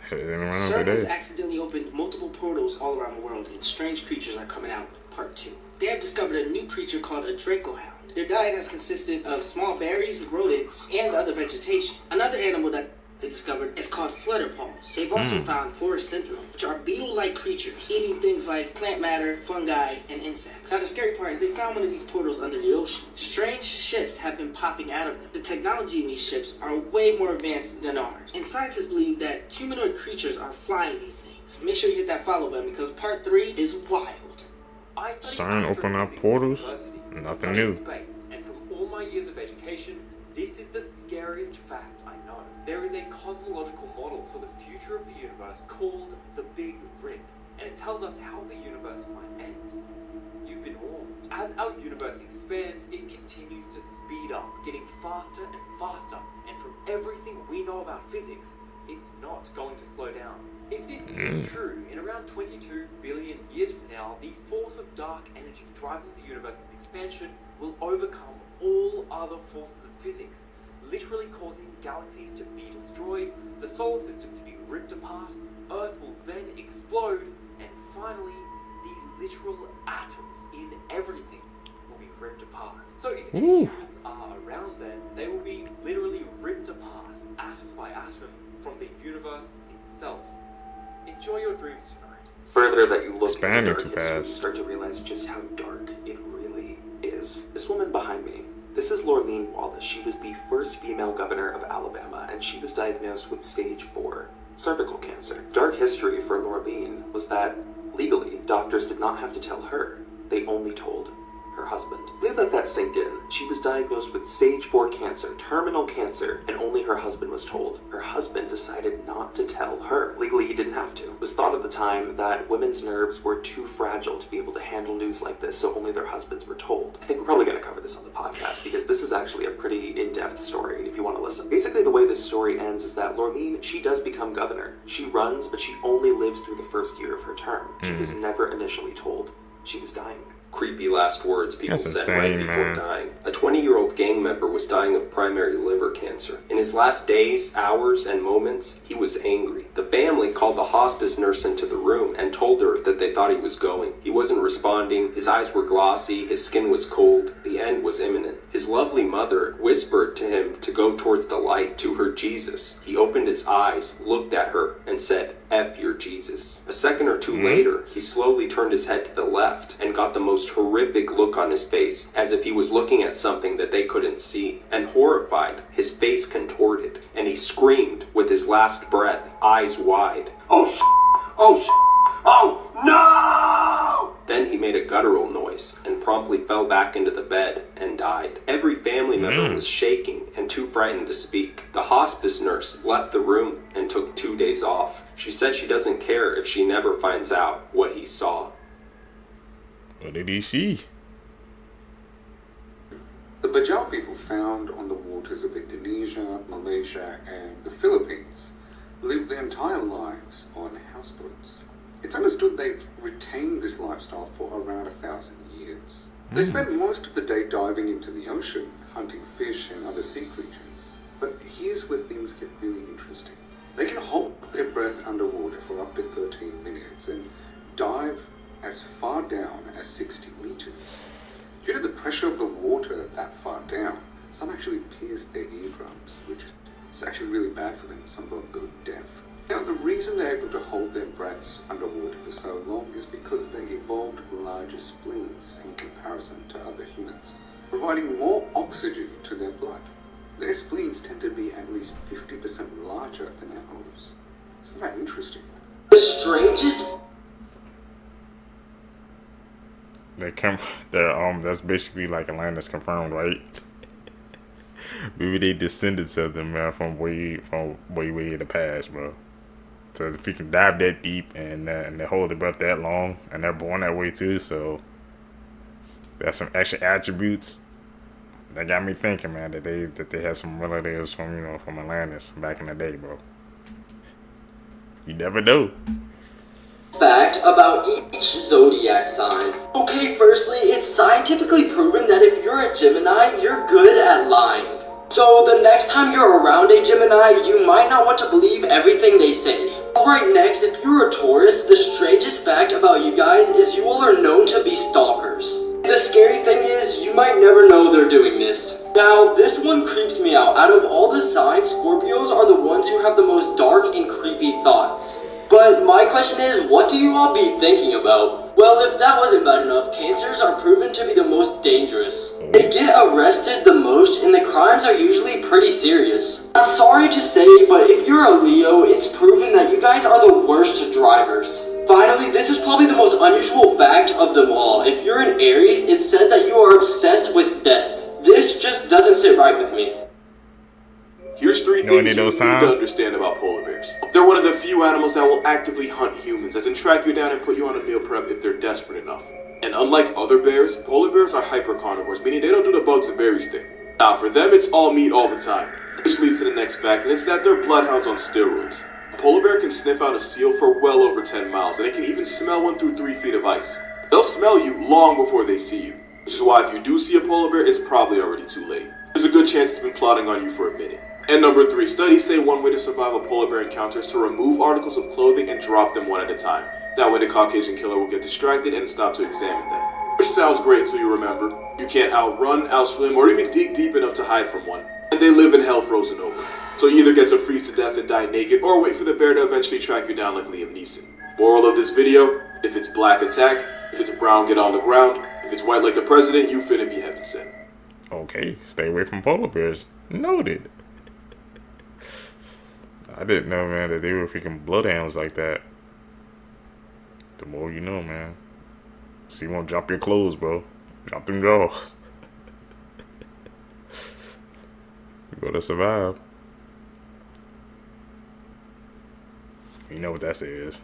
CERN has accidentally opened multiple portals all around the world, and strange creatures are coming out. Part 2. They have discovered a new creature called a Dracohound. Their diet has consisted of small berries, rodents, and other vegetation. Another animal that they discovered is called flutterpaws. They've also found forest sentinels, which are beetle-like creatures, eating things like plant matter, fungi, and insects. Now the scary part is they found one of these portals under the ocean. Strange ships have been popping out of them. The technology in these ships are way more advanced than ours, and scientists believe that humanoid creatures are flying these things. Make sure you hit that follow button because part 3 is wild. CERN open up portals? Nothing new. Space, and from all my years of education, this is the scariest fact I know. There is a cosmological model for the future of the universe called the Big Rip, and it tells us how the universe might end. You've been warned. As our universe expands, it continues to speed up, getting faster and faster, and from everything we know about physics, it's not going to slow down. If this is true, in around 22 billion years from now, the force of dark energy driving the universe's expansion will overcome all other forces of physics, literally causing galaxies to be destroyed, the solar system to be ripped apart, Earth will then explode, and finally, the literal atoms in everything will be ripped apart. So if any humans are around then, they will be literally ripped apart, atom by atom, from the universe itself. Enjoy your dreams tonight. Further that you look expanding at too darkness, you fast. start to realize just how dark it really is. This woman behind me, this is Lorleen Wallace. She was the first female governor of Alabama, and she was diagnosed with stage 4 cervical cancer. Dark history for Lorleen was that, legally, doctors did not have to tell her. They only told her husband. Please let that sink in. She was diagnosed with stage 4 cancer, terminal cancer, and only her husband was told. Her husband decided not to tell her. Legally, he didn't have to. It was thought at the time that women's nerves were too fragile to be able to handle news like this, so only their husbands were told. I think we're probably going to cover this on the podcast, because this is actually a pretty in-depth story if you want to listen. Basically, the way this story ends is that Lorleen, she does become governor. She runs, but she only lives through the first year of her term. She was never initially told she was dying. Creepy last words people That's said right insane, before man. dying. A 20-year-old gang member was dying of primary liver cancer. In his last days, hours, and moments, he was angry. The family called the hospice nurse into the room and told her that they thought he was going. He wasn't responding, his eyes were glossy, his skin was cold, the end was imminent. His lovely mother whispered to him to go towards the light, to her Jesus. He opened his eyes, looked at her, and said, "F your Jesus." A second or two later, he slowly turned his head to the left and got the most horrific look on his face, as if he was looking at something that they couldn't see. And horrified, his face contorted, and he screamed with his last breath, eyes wide, "Oh shit! Oh shit! Oh no!" Then he made a guttural noise and promptly fell back into the bed and died. Every family member was shaking and too frightened to speak. The hospice nurse left the room and took 2 days off. She said she doesn't care if she never finds out what he saw. What did he see? The Baja people found on the waters of Indonesia, Malaysia, and the Philippines lived their entire lives on houseboats. It's understood they've retained this lifestyle for around 1,000 years. They spend most of the day diving into the ocean, hunting fish and other sea creatures. But here's where things get really interesting. They can hold their breath underwater for up to 13 minutes and dive as far down as 60 meters. Due to the pressure of the water that far down, some actually pierce their eardrums, which is actually really bad for them. Some of them go deaf. Now, the reason they're able to hold their breaths underwater for so long is because they evolved larger spleens in comparison to other humans, providing more oxygen to their blood. Their spleens tend to be at least 50% larger than ours. Isn't that interesting? The strangest... That's basically like a line that's confirmed, right? Maybe they descendants of them, man, from way in the past, bro. So if you can dive that deep and they hold their breath that long, and they're born that way too, so there's some extra attributes that got me thinking, man, that they had some relatives from from Atlantis back in the day, bro. You never know. Fact about each zodiac sign. Okay, firstly, it's scientifically proven that if you're a Gemini, you're good at lying. So the next time you're around a Gemini, you might not want to believe everything they say. Alright, next, if you're a Taurus, the strangest fact about you guys is you all are known to be stalkers. The scary thing is, you might never know they're doing this. Now, this one creeps me out. Out of all the signs, Scorpios are the ones who have the most dark and creepy thoughts. But my question is, what do you all be thinking about? Well, if that wasn't bad enough, Cancers are proven to be the most dangerous. They get arrested the most, and the crimes are usually pretty serious. I'm sorry to say, but if you're a Leo, it's proven that you guys are the worst drivers. Finally, this is probably the most unusual fact of them all. If you're an Aries, it's said that you are obsessed with death. This just doesn't sit right with me. Here's three things you need to understand about polar bears. They're one of the few animals that will actively hunt humans, as in track you down and put you on a meal prep if they're desperate enough. And unlike other bears, polar bears are hypercarnivores, meaning they don't do the bugs and berries thing. Now, for them, it's all meat all the time. Which leads to the next fact, and it's that they're bloodhounds on steroids. A polar bear can sniff out a seal for well over 10 miles, and they can even smell one through 3 feet of ice. They'll smell you long before they see you, which is why if you do see a polar bear, it's probably already too late. There's a good chance it's been plotting on you for a minute. And number 3, studies say one way to survive a polar bear encounter is to remove articles of clothing and drop them one at a time. That way the Caucasian killer will get distracted and stop to examine them. Which sounds great until you remember, you can't outrun, outswim, or even dig deep enough to hide from one. And they live in hell frozen over. So you either get to freeze to death and die naked, or wait for the bear to eventually track you down like Liam Neeson. Moral of this video, if it's black, attack. If it's brown, get on the ground. If it's white like the president, you finna be heaven sent. Okay, stay away from polar bears. Noted. I didn't know, man, that they were freaking bloodhounds like that. The more you know, man. See, you won't drop your clothes, bro. Drop them drawers. You gotta survive. You know what that says.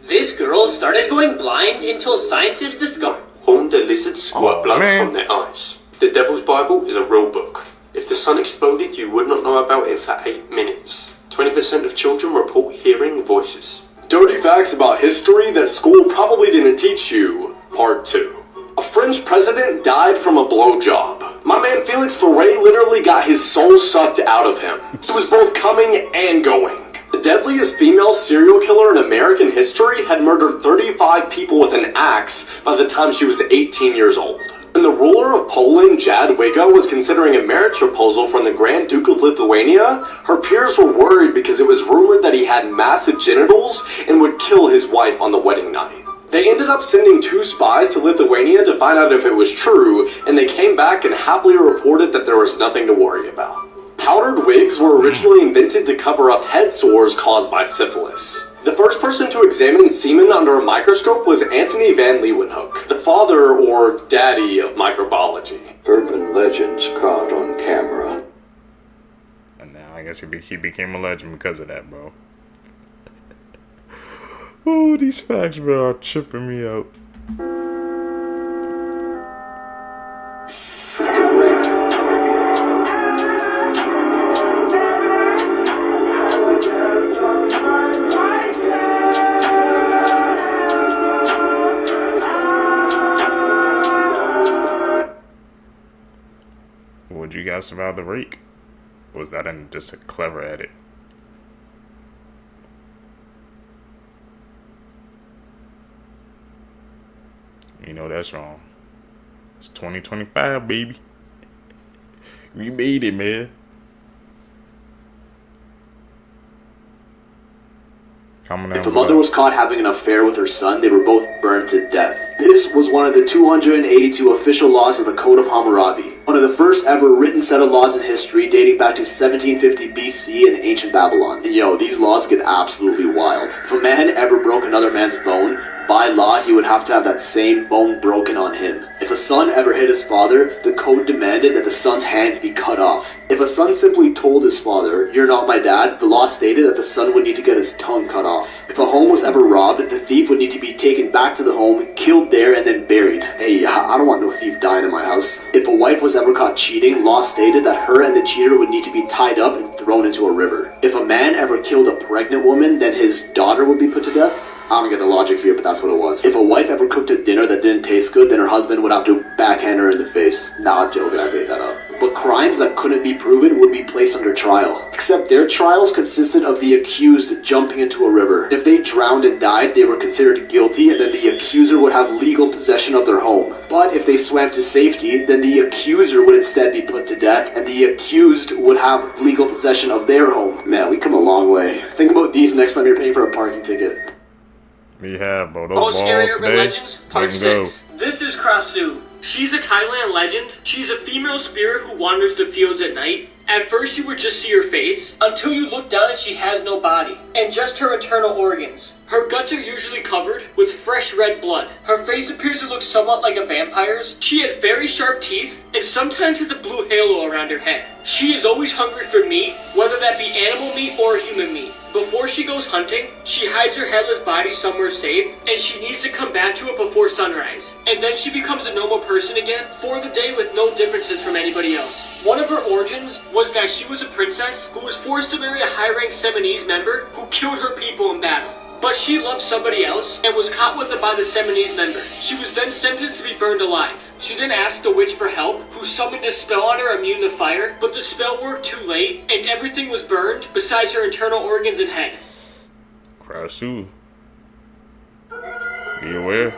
This girl started going blind until scientists discovered. Horned lizards squirt blood from their eyes. The Devil's Bible is a real book. If the sun exploded, you would not know about it for 8 minutes. 20% of children report hearing voices. Dirty facts about history that school probably didn't teach you. Part 2. A French president died from a blowjob. My man Felix Faure literally got his soul sucked out of him. It was both coming and going. The deadliest female serial killer in American history had murdered 35 people with an axe by the time she was 18 years old. When the ruler of Poland, Jadwiga, was considering a marriage proposal from the Grand Duke of Lithuania, her peers were worried because it was rumored that he had massive genitals and would kill his wife on the wedding night. They ended up sending 2 spies to Lithuania to find out if it was true, and they came back and happily reported that there was nothing to worry about. Powdered wigs were originally invented to cover up head sores caused by syphilis. The first person to examine semen under a microscope was Antony van Leeuwenhoek. The father or daddy of microbiology. Urban legends caught on camera. And now I guess he became a legend because of that, bro. Oh, these facts, bro, are tripping me out. Would you guys survive the rake? Or was that just a clever edit? You know that's wrong. It's 2025, baby. We made it, man. If a mother was caught having an affair with her son, they were both burned to death. This was one of the 282 official laws of the Code of Hammurabi, one of the first ever written set of laws in history dating back to 1750 BC in ancient Babylon. And yo, these laws get absolutely wild. If a man ever broke another man's bone, by law, he would have to have that same bone broken on him. If a son ever hit his father, the code demanded that the son's hands be cut off. If a son simply told his father, "You're not my dad," the law stated that the son would need to get his tongue cut off. If a home was ever robbed, the thief would need to be taken back to the home, killed there, and then buried. Hey, I don't want no thief dying in my house. If a wife was ever caught cheating, law stated that her and the cheater would need to be tied up and thrown into a river. If a man ever killed a pregnant woman, then his daughter would be put to death. I don't get the logic here, but that's what it was. If a wife ever cooked a dinner that didn't taste good, then her husband would have to backhand her in the face. Nah, I'm joking, I made that up. But crimes that couldn't be proven would be placed under trial. Except their trials consisted of the accused jumping into a river. If they drowned and died, they were considered guilty, and then the accuser would have legal possession of their home. But if they swam to safety, then the accuser would instead be put to death, and the accused would have legal possession of their home. Man, we come a long way. Think about these next time you're paying for a parking ticket. We have, bro. Those walls Urban today. Legends, Part 6. This is Krasue. She's a Thailand legend. She's a female spirit who wanders the fields at night. At first you would just see her face, until you look down and she has no body, and just her internal organs. Her guts are usually covered with fresh red blood. Her face appears to look somewhat like a vampire's. She has very sharp teeth, and sometimes has a blue halo around her head. She is always hungry for meat, whether that be animal meat or human meat. Before she goes hunting, she hides her headless body somewhere safe, and she needs to come back to it before sunrise. And then she becomes a normal person again for the day with no differences from anybody else. One of her origins was that she was a princess who was forced to marry a high-ranked Seminoles member who killed her people in battle. But she loved somebody else and was caught with them by the Seminoles member. She was then sentenced to be burned alive. She then asked the witch for help, who summoned a spell on her immune to fire, but the spell worked too late, and everything was burned besides her internal organs and head. Krasue. Be aware.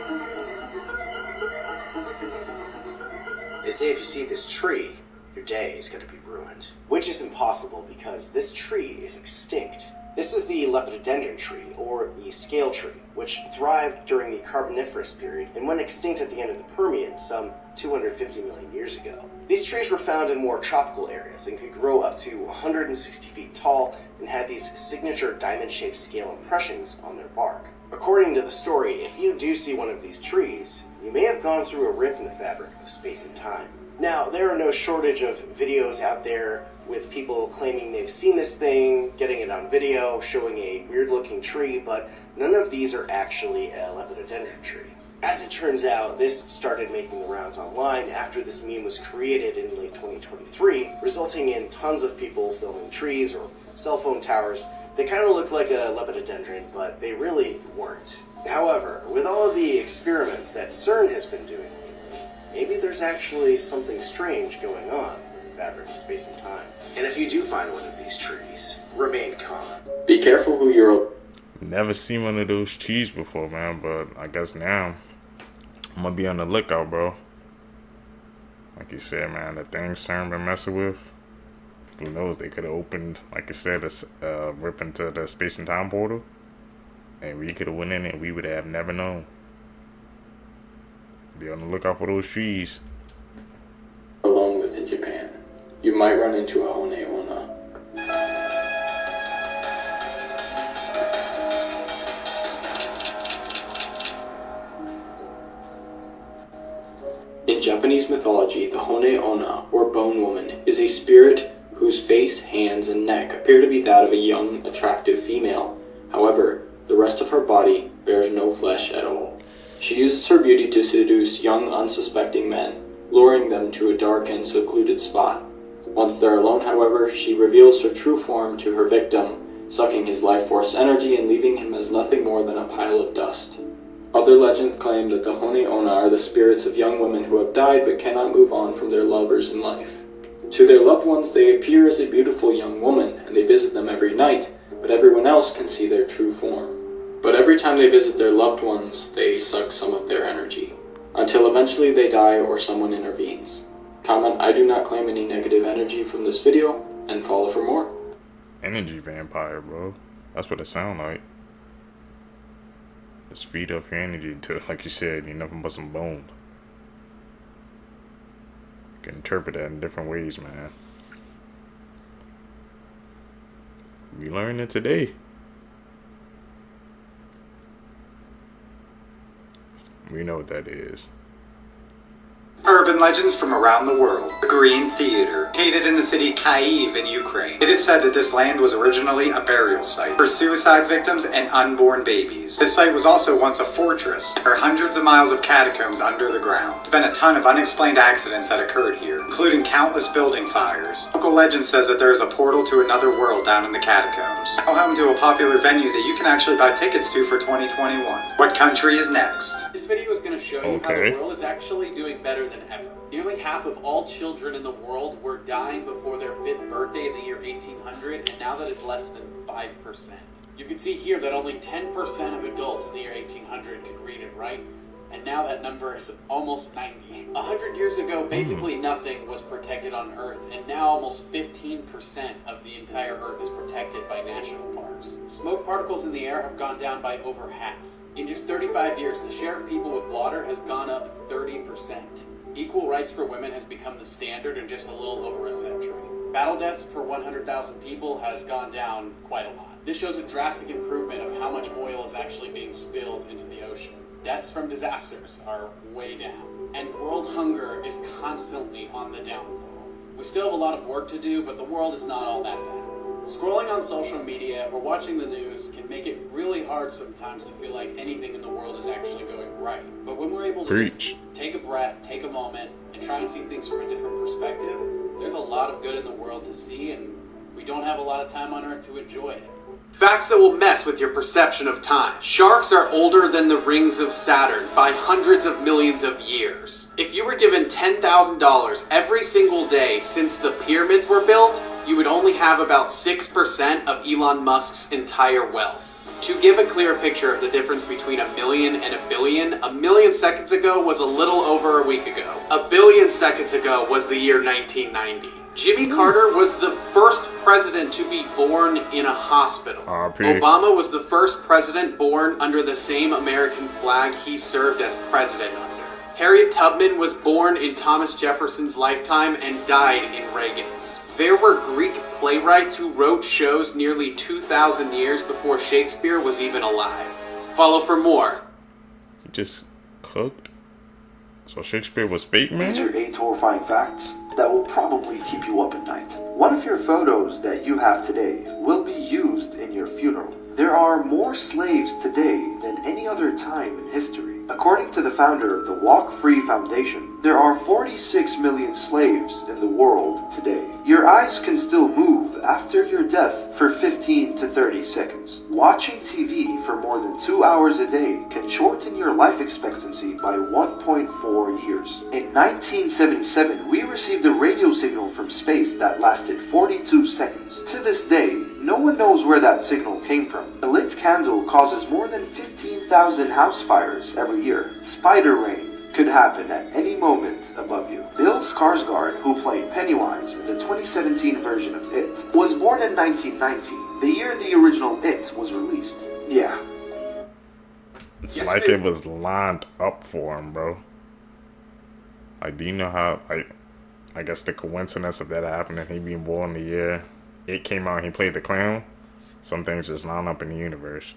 They say if you see this tree, your day is going to be ruined. Which is impossible because this tree is extinct. This is the Lepidodendron tree, or the scale tree, which thrived during the Carboniferous period and went extinct at the end of the Permian some 250 million years ago. These trees were found in more tropical areas and could grow up to 160 feet tall and had these signature diamond-shaped scale impressions on their bark. According to the story, if you do see one of these trees, you may have gone through a rip in the fabric of space and time. Now, there are no shortage of videos out there with people claiming they've seen this thing, getting it on video, showing a weird-looking tree, but none of these are actually a Lepidodendron tree. As it turns out, this started making the rounds online after this meme was created in late 2023, resulting in tons of people filming trees or cell phone towers. They kind of look like a Lepidodendron, but they really weren't. However, with all of the experiments that CERN has been doing lately, maybe there's actually something strange going on in the fabric of space and time. And if you do find one of these trees, remain calm. Be careful who you're... Never seen one of those trees before, man, but I guess now I'm gonna be on the lookout, bro. Like you said, man, the things CERN been messing with. Who knows? They could have opened, like I said, a rip into the space and time portal, and we could have went in and we would have never known. Be on the lookout for those trees. Alone within Japan, you might run into a Honeona. In Japanese mythology, the Hone Onna, or Bone Woman, is a spirit whose face, hands, and neck appear to be that of a young, attractive female. However, the rest of her body bears no flesh at all. She uses her beauty to seduce young, unsuspecting men, luring them to a dark and secluded spot. Once they're alone, however, she reveals her true form to her victim, sucking his life force energy and leaving him as nothing more than a pile of dust. Other legends claim that the Hone Onna are the spirits of young women who have died but cannot move on from their lovers in life. To their loved ones, they appear as a beautiful young woman, and they visit them every night, but everyone else can see their true form. But every time they visit their loved ones, they suck some of their energy, until eventually they die or someone intervenes. Comment, I do not claim any negative energy from this video, and follow for more. Energy vampire, bro. That's what it sound like. Just feed off your energy to, like you said, you're nothing but some bone. You can interpret that in different ways, man. We learned it today. We know what that is. Urban legends from around the world. The Green Theater, located in the city Kyiv in Ukraine. It is said that this land was originally a burial site for suicide victims and unborn babies. This site was also once a fortress. There are hundreds of miles of catacombs under the ground. There's been a ton of unexplained accidents that occurred here, including countless building fires. Local legend says that there is a portal to another world down in the catacombs. Now home to a popular venue that you can actually buy tickets to for 2021. What country is next? This video is going to show you how the world is actually doing better than ever. Nearly half of all children in the world were dying before their 5th birthday in the year 1800, and now that is less than 5%. You can see here that only 10% of adults in the year 1800 could read and write, and now that number is almost 90. 100 years ago, basically nothing was protected on Earth, and now almost 15% of the entire Earth is protected by national parks. Smoke particles in the air have gone down by over half. In just 35 years, the share of people with water has gone up 30%. Equal rights for women has become the standard in just a little over a century. Battle deaths per 100,000 people has gone down quite a lot. This shows a drastic improvement of how much oil is actually being spilled into the ocean. Deaths from disasters are way down. And world hunger is constantly on the downfall. We still have a lot of work to do, but the world is not all that bad. Scrolling on social media or watching the news can make it really hard sometimes to feel like anything in the world is actually going right. But when we're able to just take a breath, take a moment, and try and see things from a different perspective, there's a lot of good in the world to see, and we don't have a lot of time on Earth to enjoy it. Facts that will mess with your perception of time. Sharks are older than the rings of Saturn by hundreds of millions of years. If you were given $10,000 every single day since the pyramids were built, you would only have about 6% of Elon Musk's entire wealth. To give a clear picture of the difference between a million and a million seconds ago was a little over a week ago. A billion seconds ago was the year 1990. Jimmy Carter was the first president to be born in a hospital. Obama was the first president born under the same American flag he served as president under. Harriet Tubman was born in Thomas Jefferson's lifetime and died in Reagan's. There were Greek playwrights who wrote shows nearly 2,000 years before Shakespeare was even alive. Follow for more. He just cooked? So Shakespeare was fake, man? These are 8 horrifying facts that will probably keep you up at night. One of your photos that you have today will be used in your funeral. There are more slaves today than any other time in history. According to the founder of the Walk Free Foundation, there are 46 million slaves in the world today. Your eyes can still move after your death for 15 to 30 seconds. Watching TV for more than 2 hours a day can shorten your life expectancy by 1.4 years. In 1977, we received a radio signal from space that lasted 42 seconds. To this day, no one knows where that signal came from. A lit candle causes more than 15,000 house fires every year. Spider rain could happen at any moment above you. Bill Skarsgård, who played Pennywise in the 2017 version of It, was born in 1990, the year the original It was released. Yeah. It's like it was lined up for him, bro. Like, do you know how, I guess the coincidence of that happening, he being born the year It came out and he played the clown? Some things just line up in the universe.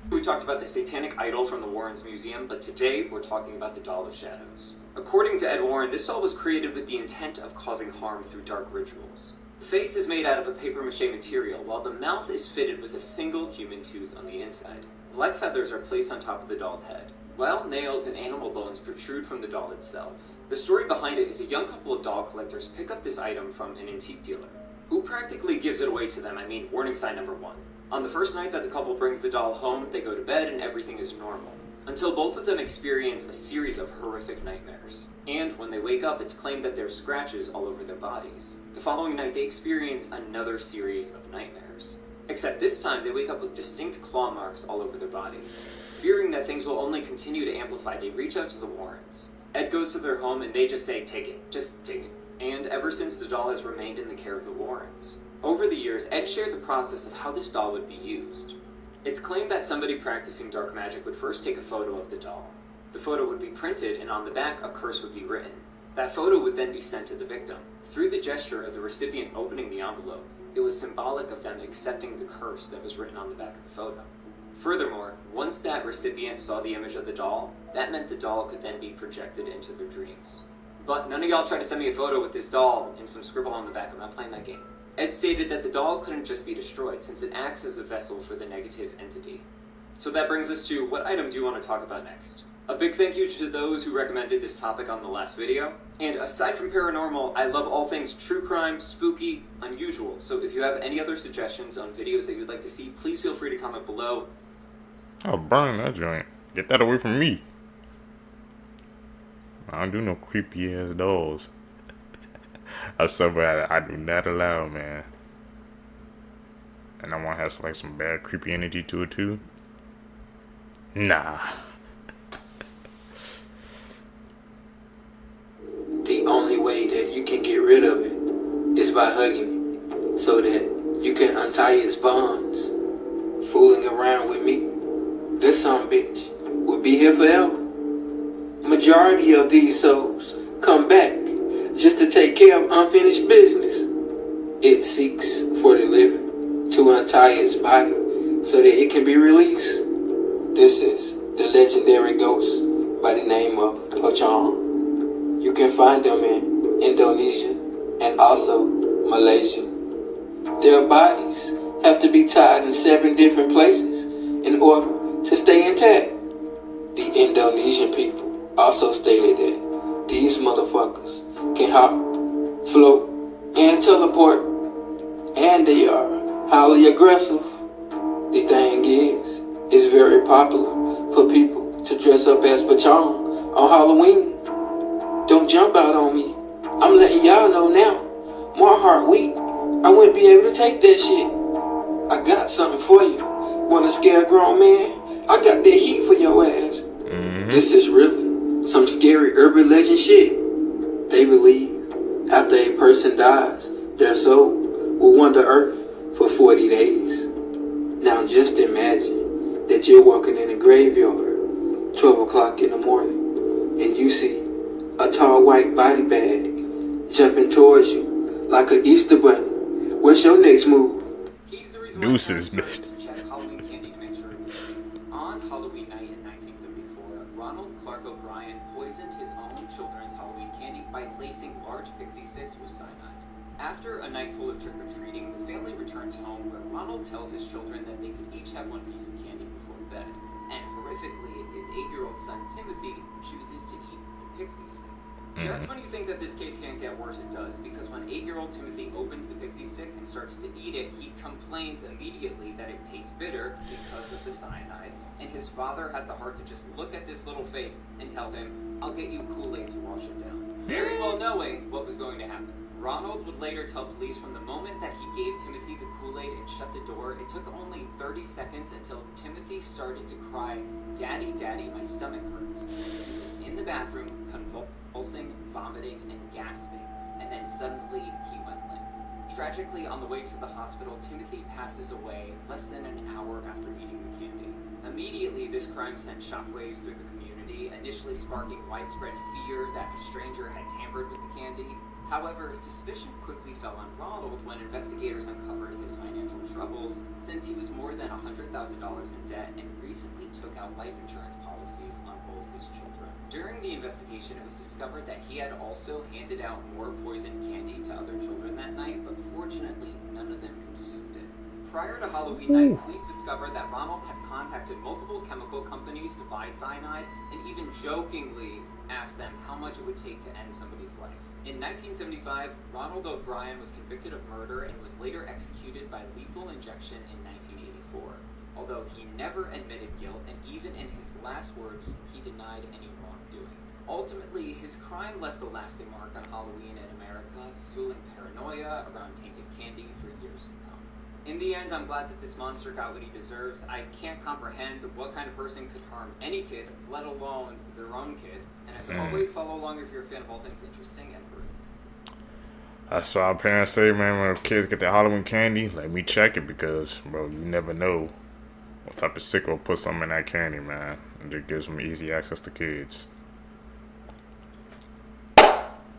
We talked about the satanic idol from the Warrens Museum, but today we're talking about the Doll of Shadows. According to Ed Warren, this doll was created with the intent of causing harm through dark rituals. The face is made out of a papier-mâché material, while the mouth is fitted with a single human tooth on the inside. Black feathers are placed on top of the doll's head, while nails and animal bones protrude from the doll itself. The story behind it is a young couple of doll collectors pick up this item from an antique dealer, who practically gives it away to them. I mean, warning sign number 1. On the first night that the couple brings the doll home, they go to bed and everything is normal, until both of them experience a series of horrific nightmares. And when they wake up, it's claimed that there are scratches all over their bodies. The following night, they experience another series of nightmares. Except this time, they wake up with distinct claw marks all over their bodies. Fearing that things will only continue to amplify, they reach out to the Warrens. Ed goes to their home and they just say, take it, just take it. And ever since, the doll has remained in the care of the Warrens. Over the years, Ed shared the process of how this doll would be used. It's claimed that somebody practicing dark magic would first take a photo of the doll. The photo would be printed, and on the back, a curse would be written. That photo would then be sent to the victim. Through the gesture of the recipient opening the envelope, it was symbolic of them accepting the curse that was written on the back of the photo. Furthermore, once that recipient saw the image of the doll, that meant the doll could then be projected into their dreams. But none of y'all try to send me a photo with this doll and some scribble on the back. I'm not playing that game. Ed stated that the doll couldn't just be destroyed, since it acts as a vessel for the negative entity. So that brings us to, what item do you want to talk about next? A big thank you to those who recommended this topic on the last video. And aside from paranormal, I love all things true crime, spooky, unusual. So if you have any other suggestions on videos that you'd like to see, please feel free to comment below. Oh, burn that joint. Get that away from me. I don't do no creepy ass dolls. That's something I do not allow, man. And I want to have like some bad creepy energy to it too. Nah. The only way that you can get rid of it is by hugging it, so that you can untie its bonds. Fooling around with me, this son bitch will be here forever. Majority of these souls come back just to take care of unfinished business. It seeks for the living to untie its body so that it can be released. This is the legendary ghost by the name of pigeon. You can find them in Indonesia and also Malaysia. Their bodies have to be tied in 7 different places in order to stay intact. The Indonesian people also stated that these motherfuckers can hop, float, and teleport, and they are highly aggressive. The thing is, it's very popular for people to dress up as pigeon on Halloween. Don't jump out on me. I'm letting y'all know now. My heart weak. I wouldn't be able to take that shit. I got something for you. Wanna scare a grown man? I got that heat for your ass. This is really some scary urban legend shit. They believe after a person dies, their soul will wander Earth for 40 days. Now just imagine that you're walking in a graveyard, 12 o'clock in the morning, and you see a tall white body bag jumping towards you like an Easter bunny. What's your next move? Deuces, bitch. Halloween candy to make sure it was free. On Halloween night in 1974, Ronald Clark O'Brien poisoned his own children's Halloween candy by lacing large pixie sticks with cyanide. After a night full of trick-or-treating, the family returns home, where Ronald tells his children that they could each have one piece of candy before bed. And horrifically, his 8-year-old son Timothy chooses to eat the pixie stick. Just when you think that this case can't get worse, it does, because when 8-year-old Timothy opens the pixie stick and starts to eat it, he complains immediately that it tastes bitter because of the cyanide, and his father had the heart to just look at this little face and tell him, "I'll get you Kool-Aid to wash it down," very well knowing what was going to happen. Ronald would later tell police from the moment that he gave Timothy the Kool-Aid and shut the door, it took only 30 seconds until Timothy started to cry, "Daddy, Daddy, my stomach hurts." He was in the bathroom, convulsing, vomiting, and gasping, and then suddenly he went limp. Tragically, on the way to the hospital, Timothy passes away less than an hour after eating the candy. Immediately, this crime sent shockwaves through the community, initially sparking widespread fear that a stranger had tampered with the candy. However, suspicion quickly fell on Ronald when investigators uncovered his financial troubles, since he was more than $100,000 in debt and recently took out life insurance policies on both his children. During the investigation, it was discovered that he had also handed out more poisoned candy to other children that night, but fortunately, none of them consumed it. Prior to Halloween night, police discovered that Ronald had contacted multiple chemical companies to buy cyanide and even jokingly asked them how much it would take to end somebody's life. In 1975, Ronald O'Brien was convicted of murder and was later executed by lethal injection in 1984. Although he never admitted guilt, and even in his last words, he denied any wrongdoing. Ultimately, his crime left a lasting mark on Halloween in America, fueling paranoia around tainted candy for years to come. In the end, I'm glad that this monster got what he deserves. I can't comprehend what kind of person could harm any kid, let alone their own kid. And as always, follow along if you're a fan of all things interesting and brutal. That's why our parents say, man, when kids get their Halloween candy, let me check it, because, bro, you never know what type of sicko put something in that candy, man. And it gives them easy access to kids.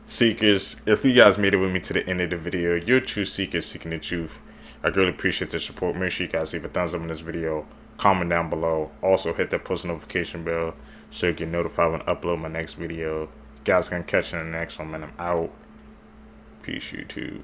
Seekers, if you guys made it with me to the end of the video, you're true seekers seeking the truth. I really appreciate the support. Make sure you guys leave a thumbs up in this video, comment down below. Also hit that post notification bell so you get notified when I upload my next video. You guys can catch you in the next one, man. I'm out. Peace, YouTube.